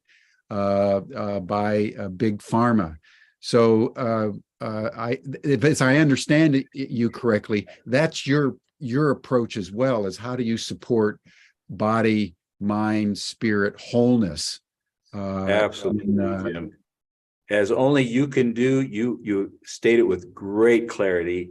[SPEAKER 1] by big pharma. So as I understand you correctly, that's your approach as well, as how do you support body, mind, spirit wholeness?
[SPEAKER 2] Absolutely, Jim. As only you can do. You state it with great clarity,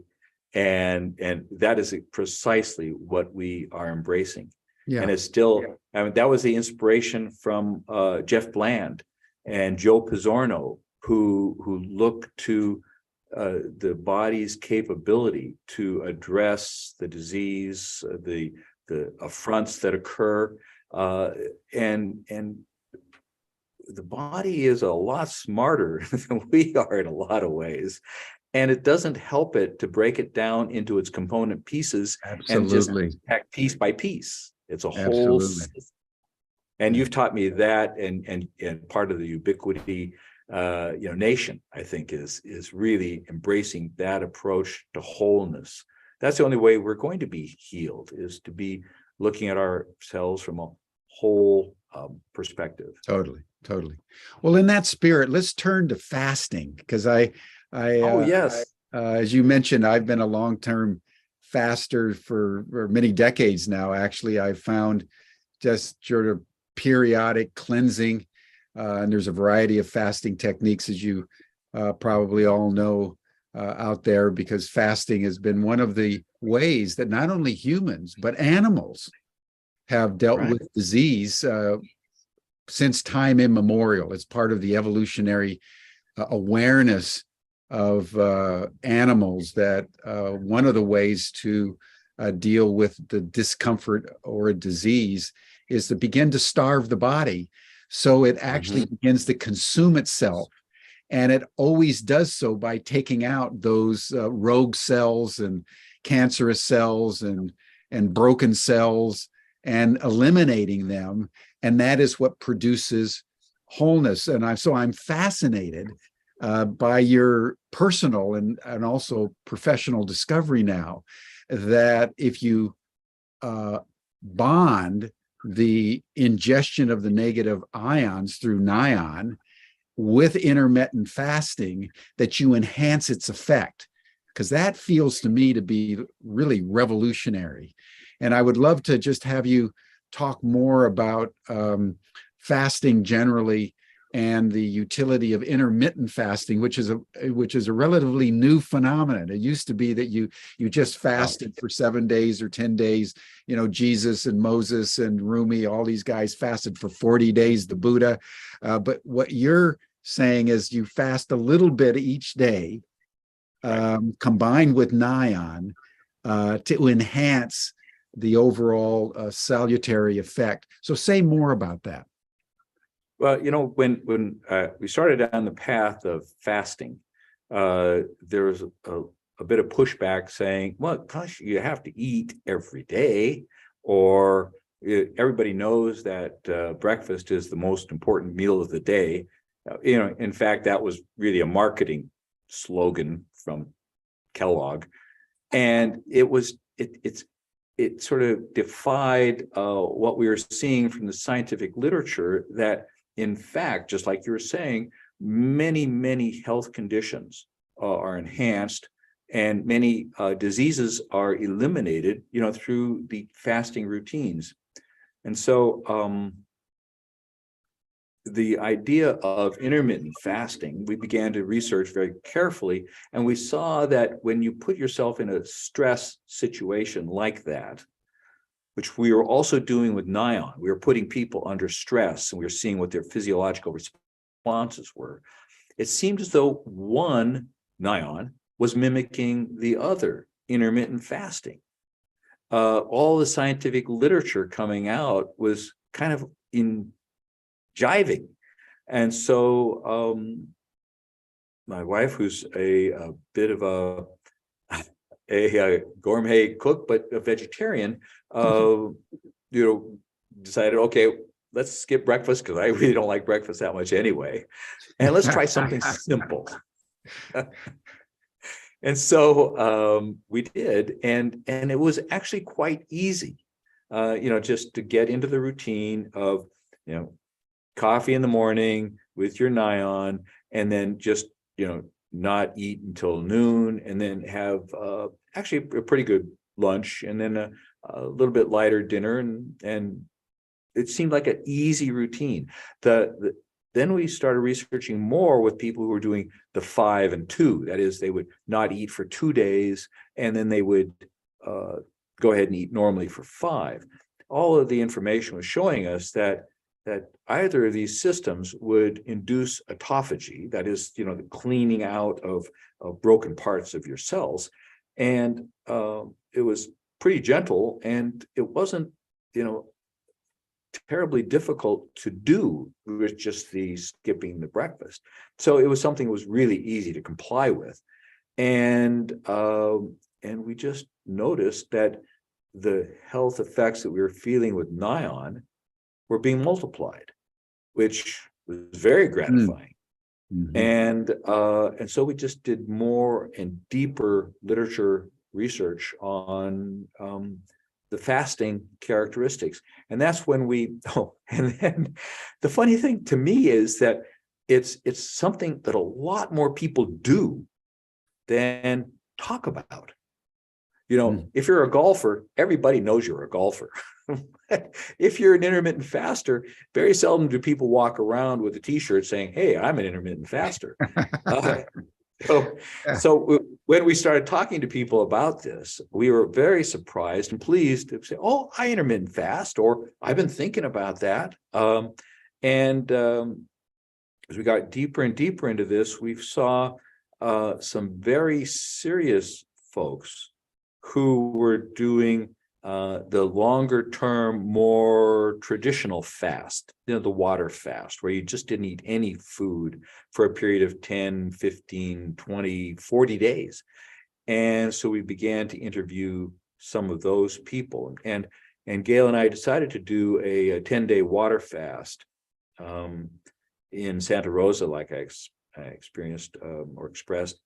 [SPEAKER 2] and that is precisely what we are embracing. Yeah. And it's still, that was the inspiration from Jeff Bland and Joe Pizzorno, who look to the body's capability to address the disease, the affronts that occur, and the body is a lot smarter than we are in a lot of ways. And it doesn't help it to break it down into its component pieces. Absolutely. And just pack piece by piece. It's a whole system. And you've taught me that, and part of the Ubiquity nation, I think, is really embracing that approach to wholeness. That's the only way we're going to be healed, is to be looking at ourselves from a whole perspective. Totally. Well, in that spirit, let's turn to fasting, because as you mentioned, I've been a long-term faster for many decades now. Actually, I've found just sort of periodic cleansing, and there's a variety of fasting techniques, as you probably all know out there, because fasting has been one of the ways that not only humans but animals have dealt with disease since time immemorial. It's part of the evolutionary awareness of animals that one of the ways to deal with the discomfort or a disease is to begin to starve the body, so it actually begins to consume itself. And it always does so by taking out those rogue cells and cancerous cells and broken cells and eliminating them. And that is what produces wholeness. And I'm fascinated by your personal and also professional discovery now, that if you bond the ingestion of the negative ions through NION with intermittent fasting, that you enhance its effect, because that feels to me to be really revolutionary. And I would love to just have you talk more about fasting generally and the utility of intermittent fasting, which is a relatively new phenomenon. It used to be that you just fasted for 7 days or 10 days. Jesus and Moses and Rumi, all these guys fasted for 40 days, the Buddha. But what you're saying is you fast a little bit each day, combined with NION, to enhance the overall salutary effect. So say more about that. Well, when we started down the path of fasting, there was a bit of pushback saying, well, gosh, you have to eat every day, or everybody knows that breakfast is the most important meal of the day. In fact, that was really a marketing slogan from Kellogg, and it sort of defied what we were seeing from the scientific literature, that in fact, just like you were saying, many health conditions are enhanced, and many diseases are eliminated, through the fasting routines. And so the idea of intermittent fasting, we began to research very carefully, and we saw that when you put yourself in a stress situation like that, which we were also doing with NION, we were putting people under stress and we were seeing what their physiological responses were. It seemed as though one NION was mimicking the other, intermittent fasting. All the scientific literature coming out was kind of in jiving. And so my wife, who's a bit of a gourmet cook, but a vegetarian, decided, okay, let's skip breakfast because I really don't like breakfast that much anyway. And let's try something simple. And so we did, and it was actually quite easy, just to get into the routine of, coffee in the morning with your NION, and then just, not eat until noon, and then have actually a pretty good lunch, and then a little bit lighter dinner, and it seemed like an easy routine. Then we started researching more with people who were doing the 5 and 2. That is, they would not eat for 2 days, and then they would go ahead and eat normally for 5. All of the information was showing us that either of these systems would induce autophagy, that is, the cleaning out of broken parts of your cells. And it was pretty gentle, and it wasn't, terribly difficult to do with just the skipping the breakfast. So it was something that was really easy to comply with. And we just noticed that the health effects that we were feeling with NION were being multiplied, which was very gratifying.
[SPEAKER 1] Mm-hmm.
[SPEAKER 2] And so we just did more and deeper literature research on the fasting characteristics. And that's when and then the funny thing to me is that it's something that a lot more people do than talk about. If you're a golfer, everybody knows you're a golfer. If you're an intermittent faster, very seldom do people walk around with a t-shirt saying, "Hey, I'm an intermittent faster." So when we started talking to people about this, we were very surprised and pleased to say, "Oh, I intermittent fast," or "I've been thinking about that." And as we got deeper and deeper into this, we saw some very serious folks who were doing the longer term, more traditional fast, the water fast, where you just didn't eat any food for a period of 10, 15, 20, 40 days. And so we began to interview some of those people. And Gail and I decided to do a 10-day water fast in Santa Rosa, like I experienced or expressed,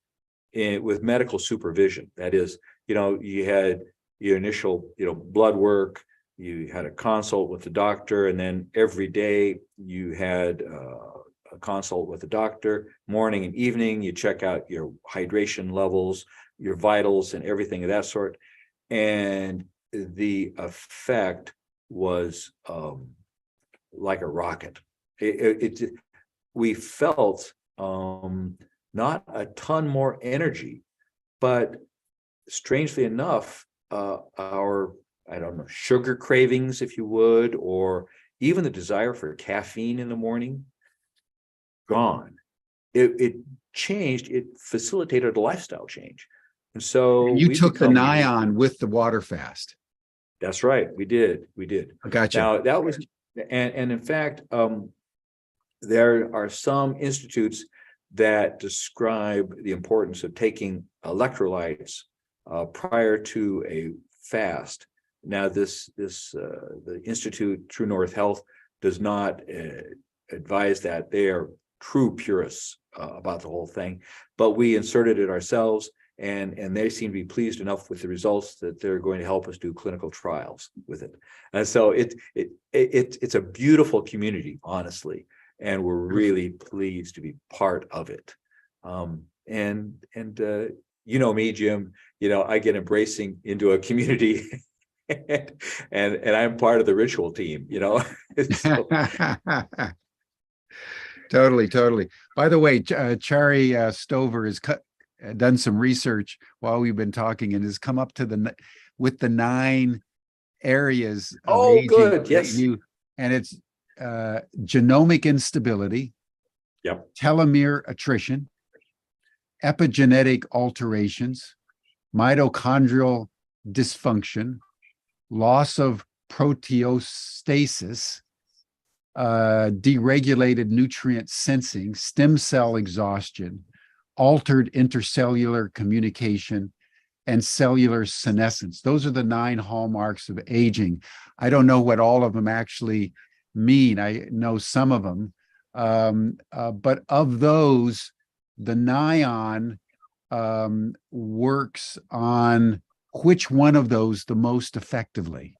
[SPEAKER 2] with medical supervision. That is, you had your initial, blood work, you had a consult with the doctor, and then every day you had a consult with the doctor, morning and evening. You check out your hydration levels, your vitals, and everything of that sort. And the effect was like a rocket. We felt not a ton more energy, but strangely enough, our, sugar cravings, if you would, or even the desire for caffeine in the morning, gone. It changed. It facilitated a lifestyle change. And so
[SPEAKER 1] you took the NION with the water fast.
[SPEAKER 2] That's right. We did.
[SPEAKER 1] I gotcha.
[SPEAKER 2] Now that was, and in fact, there are some institutes that describe the importance of taking electrolytes prior to a fast. Now, the Institute True North Health does not advise that. They are true purists about the whole thing, but we inserted it ourselves, and they seem to be pleased enough with the results that they're going to help us do clinical trials with it. And so it's a beautiful community, honestly, and we're really pleased to be part of it. And me, Jim, I get embracing into a community and I'm part of the ritual team, So.
[SPEAKER 1] Totally, totally. By the way, Chari Stover has done some research while we've been talking and has come up to with the 9 areas of
[SPEAKER 2] Oh,
[SPEAKER 1] aging
[SPEAKER 2] good.
[SPEAKER 1] that
[SPEAKER 2] Yes.
[SPEAKER 1] and it's genomic instability,
[SPEAKER 2] Yep.
[SPEAKER 1] telomere attrition, epigenetic alterations, mitochondrial dysfunction, loss of proteostasis, deregulated nutrient sensing, stem cell exhaustion, altered intercellular communication, and cellular senescence. Those are the 9 hallmarks of aging. I don't know what all of them actually mean. I know some of them. But of those, the NION works on which one of those the most effectively?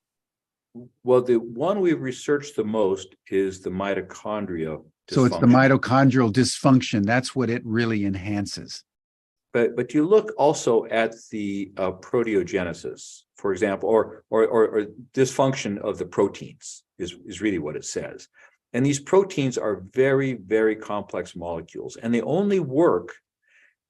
[SPEAKER 2] Well, the one we've researched the most is the mitochondria
[SPEAKER 1] So it's the
[SPEAKER 2] dysfunction.
[SPEAKER 1] mitochondrial dysfunction. That's what it really enhances.
[SPEAKER 2] But you look also at the proteogenesis, for example, or dysfunction of the proteins is really what it says. And these proteins are very, very complex molecules, and they only work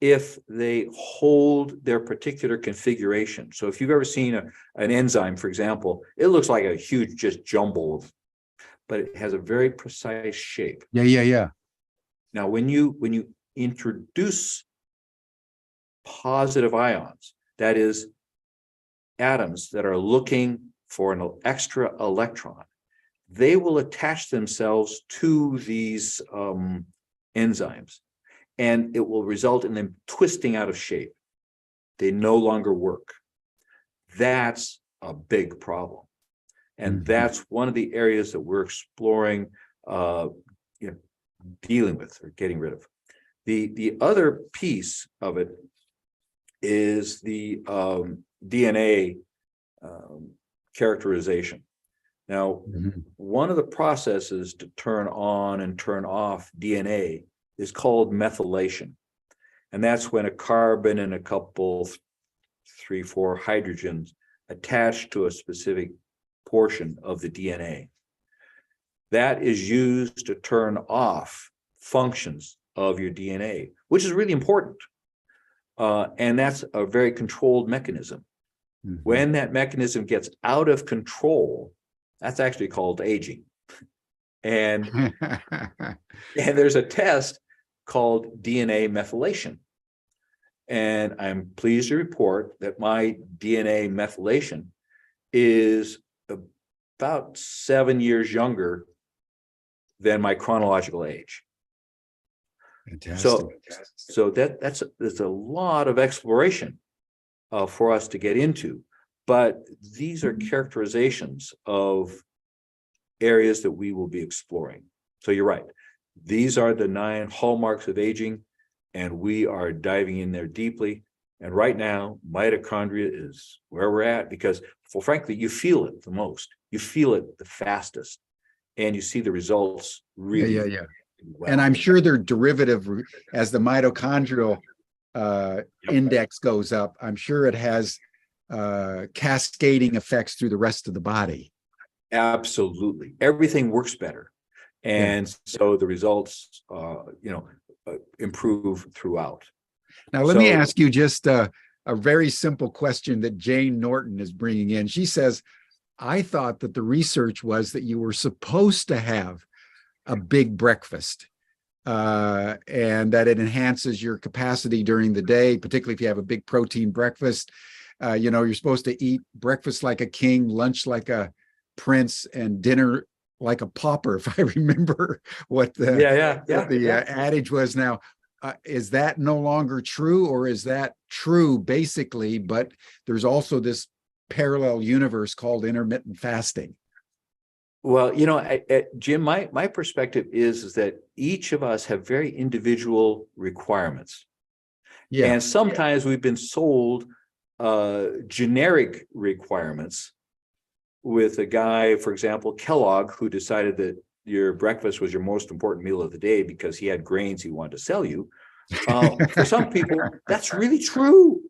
[SPEAKER 2] if they hold their particular configuration. So if you've ever seen an enzyme, for example, it looks like a huge just jumble but it has a very precise shape.
[SPEAKER 1] Yeah.
[SPEAKER 2] Now, when you introduce positive ions, that is, atoms that are looking for an extra electron, they will attach themselves to these enzymes, and it will result in them twisting out of shape. They no longer work. That's a big problem. And that's one of the areas that we're exploring, dealing with or getting rid of. The other piece of it is the DNA characterization. Now, one of the processes to turn on and turn off DNA is called methylation. And that's when a carbon and a couple, 3, 4 hydrogens attach to a specific portion of the DNA. That is used to turn off functions of your DNA, which is really important. And that's a very controlled mechanism. When that mechanism gets out of control, that's actually called aging. And there's a test called DNA methylation. And I'm pleased to report that my DNA methylation is about 7 years younger than my chronological age.
[SPEAKER 1] Fantastic.
[SPEAKER 2] So that's a lot of exploration for us to get into, but these are characterizations of areas that we will be exploring. So you're right. These are the 9 hallmarks of aging, and we are diving in there deeply. And right now, mitochondria is where we're at because, well, frankly, you feel it the most. You feel it the fastest, and you see the results really.
[SPEAKER 1] Yeah.
[SPEAKER 2] Well.
[SPEAKER 1] And I'm sure they're derivative as the mitochondrial index goes up. I'm sure it has cascading effects through the rest of the body.
[SPEAKER 2] Absolutely. Everything works better. And so the results, improve throughout.
[SPEAKER 1] Now, let me ask you just a very simple question that Jane Norton is bringing in. She says, I thought that the research was that you were supposed to have a big breakfast and that it enhances your capacity during the day, particularly if you have a big protein breakfast. You're supposed to eat breakfast like a king, lunch like a prince, and dinner like a pauper, if I remember what the adage was. Now, is that no longer true, or is that true basically, but there's also this parallel universe called intermittent fasting?
[SPEAKER 2] Well, Jim, my perspective is that each of us have very individual requirements. Yeah. And sometimes we've been sold generic requirements with a guy, for example, Kellogg, who decided that your breakfast was your most important meal of the day because he had grains he wanted to sell you. For some people, that's really true.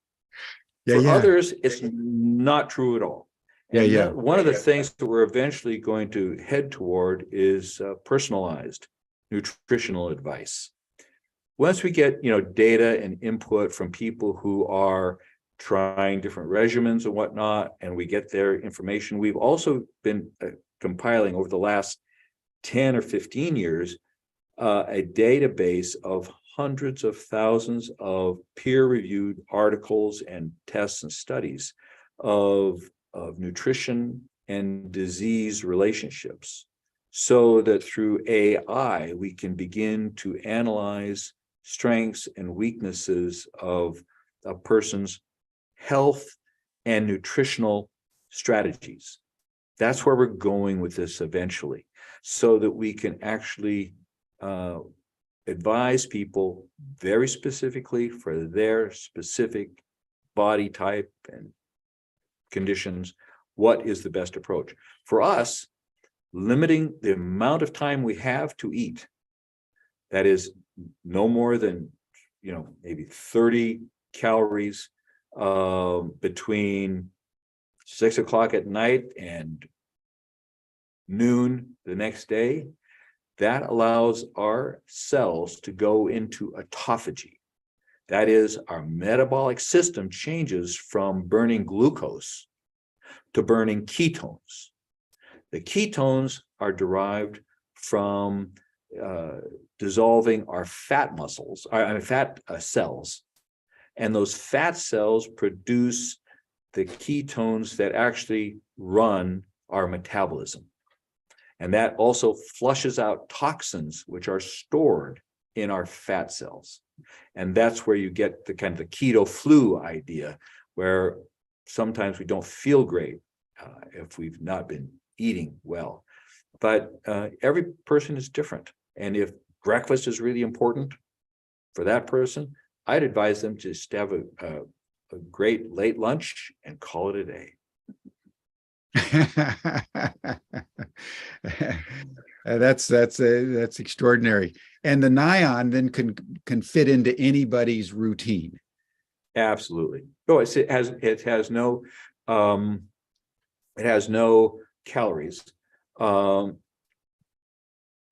[SPEAKER 2] For others, it's not true at all. And one of the things that we're eventually going to head toward is personalized nutritional advice. Once we get, data and input from people who are trying different regimens and whatnot, and we get their information, we've also been compiling over the last 10 or 15 years a database of hundreds of thousands of peer-reviewed articles and tests and studies of nutrition and disease relationships, so that through AI, we can begin to analyze strengths and weaknesses of a person's health and nutritional strategies. That's where we're going with this eventually, so that we can actually advise people very specifically for their specific body type and conditions, what is the best approach. For us, limiting the amount of time we have to eat, that is no more than, maybe 30 calories between 6 o'clock at night and noon the next day, that allows our cells to go into autophagy. That is, our metabolic system changes from burning glucose to burning ketones. The ketones are derived from dissolving our fat cells, and those fat cells produce the ketones that actually run our metabolism. And that also flushes out toxins which are stored in our fat cells. And that's where you get the kind of the keto flu idea, where sometimes we don't feel great if we've not been eating well. But every person is different. And if breakfast is really important for that person, I'd advise them to just have a great late lunch and call it a day.
[SPEAKER 1] That's extraordinary. And the NION then can fit into anybody's routine.
[SPEAKER 2] Absolutely. Oh, it has no calories.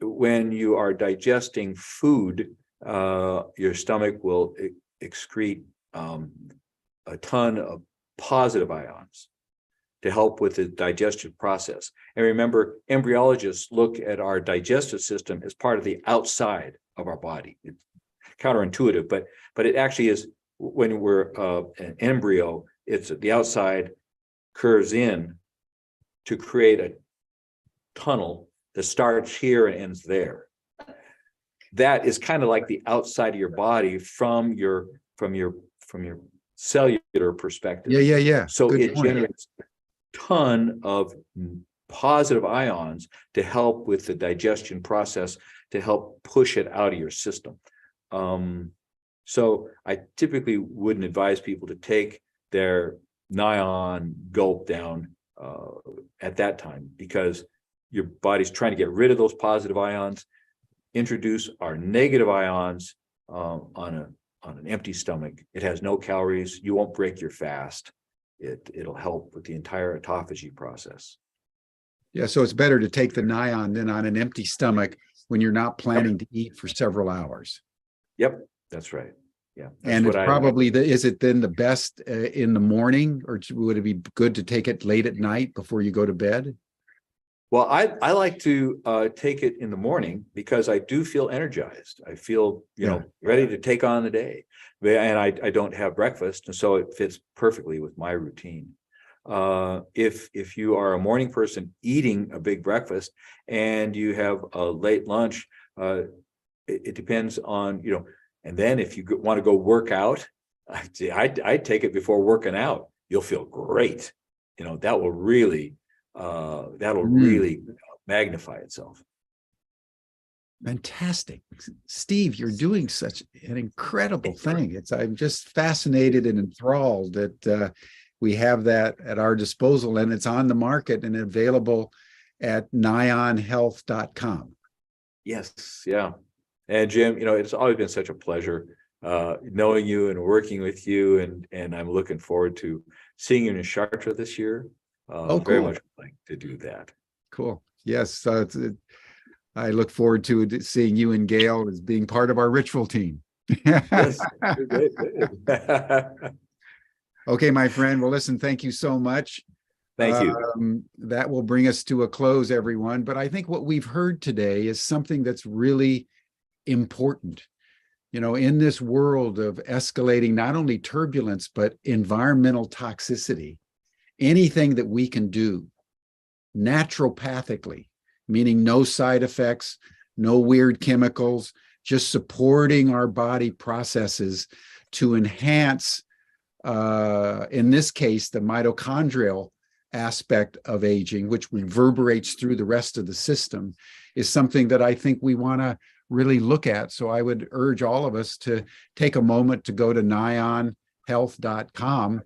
[SPEAKER 2] When you are digesting food, your stomach will excrete a ton of positive ions to help with the digestive process. And remember, embryologists look at our digestive system as part of the outside of our body. It's counterintuitive, but it actually is. When we're an embryo, it's the outside curves in to create a tunnel that starts here and ends there. That is kind of like the outside of your body from your cellular perspective.
[SPEAKER 1] Yeah.
[SPEAKER 2] So
[SPEAKER 1] Good
[SPEAKER 2] it
[SPEAKER 1] point.
[SPEAKER 2] generates a ton of positive ions to help with the digestion process, to help push it out of your system. So I typically wouldn't advise people to take their NION gulp down at that time, because your body's trying to get rid of those positive ions, introduce our negative ions on an empty stomach. It has no calories. You won't break your fast. It'll help with the entire autophagy process.
[SPEAKER 1] Yeah, so it's better to take the NION than on an empty stomach when you're not planning to eat for several hours.
[SPEAKER 2] Yep, that's right. Yeah, that's
[SPEAKER 1] and it's probably is it then the best in the morning, or would it be good to take it late at night before you go to bed?
[SPEAKER 2] Well, I like to take it in the morning because I do feel energized. I feel, ready to take on the day. And I don't have breakfast, and so it fits perfectly with my routine. If you are a morning person eating a big breakfast and you have a late lunch, it depends on, and then if you want to go work out, I'd take it before working out. You'll feel great. That will really magnify itself.
[SPEAKER 1] Fantastic. Steve, you're doing such an incredible thing. I'm just fascinated and enthralled that we have that at our disposal, and it's on the market and available at nionhealth.com.
[SPEAKER 2] Yes. Yeah. And Jim, it's always been such a pleasure knowing you and working with you. And I'm looking forward to seeing you in Chartres this year.
[SPEAKER 1] Cool.
[SPEAKER 2] Very much like to do that.
[SPEAKER 1] Cool. Yes. I look forward to seeing you and Gail as being part of our ritual team.
[SPEAKER 2] Yes.
[SPEAKER 1] Okay, my friend. Well, listen, thank you so much.
[SPEAKER 2] Thank you.
[SPEAKER 1] That will bring us to a close, everyone. But I think what we've heard today is something that's really important. You know, in this world of escalating not only turbulence, but environmental toxicity, anything that we can do naturopathically, meaning no side effects, no weird chemicals, just supporting our body processes to enhance, in this case, the mitochondrial aspect of aging, which reverberates through the rest of the system, is something that I think we want to really look at. So I would urge all of us to take a moment to go to nionhealth.com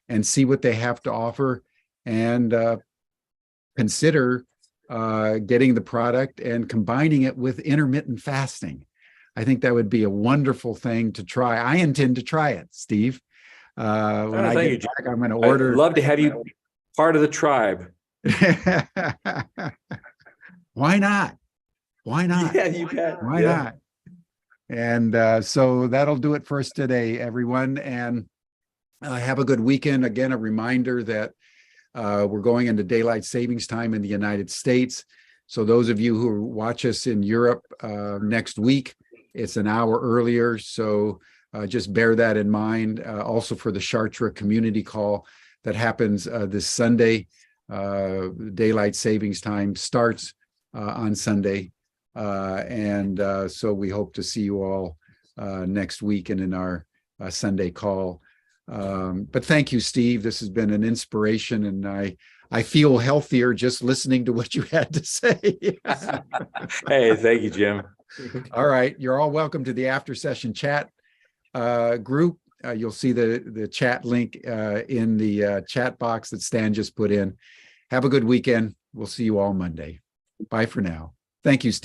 [SPEAKER 1] and see what they have to offer, and consider getting the product and combining it with intermittent fasting. I think that would be a wonderful thing to try. I intend to try it, Steve. When I get back, I'm going to order.
[SPEAKER 2] I'd love to have you part of the tribe.
[SPEAKER 1] Why not? Why not?
[SPEAKER 2] Yeah, you bet.
[SPEAKER 1] Why not? And so that'll do it for us today, everyone. And have a good weekend. Again, a reminder that we're going into daylight savings time in the United States. So those of you who watch us in Europe next week, it's an hour earlier. So just bear that in mind. Also for the Chartres community call that happens this Sunday, daylight savings time starts on Sunday. So we hope to see you all next week and in our Sunday call. But thank you, Steve. This has been an inspiration, and I feel healthier just listening to what you had to say.
[SPEAKER 2] Hey, thank you, Jim.
[SPEAKER 1] All right. You're all welcome to the after session chat group. You'll see the chat link in the chat box that Stan just put in. Have a good weekend. We'll see you all Monday. Bye for now. Thank you, Steve.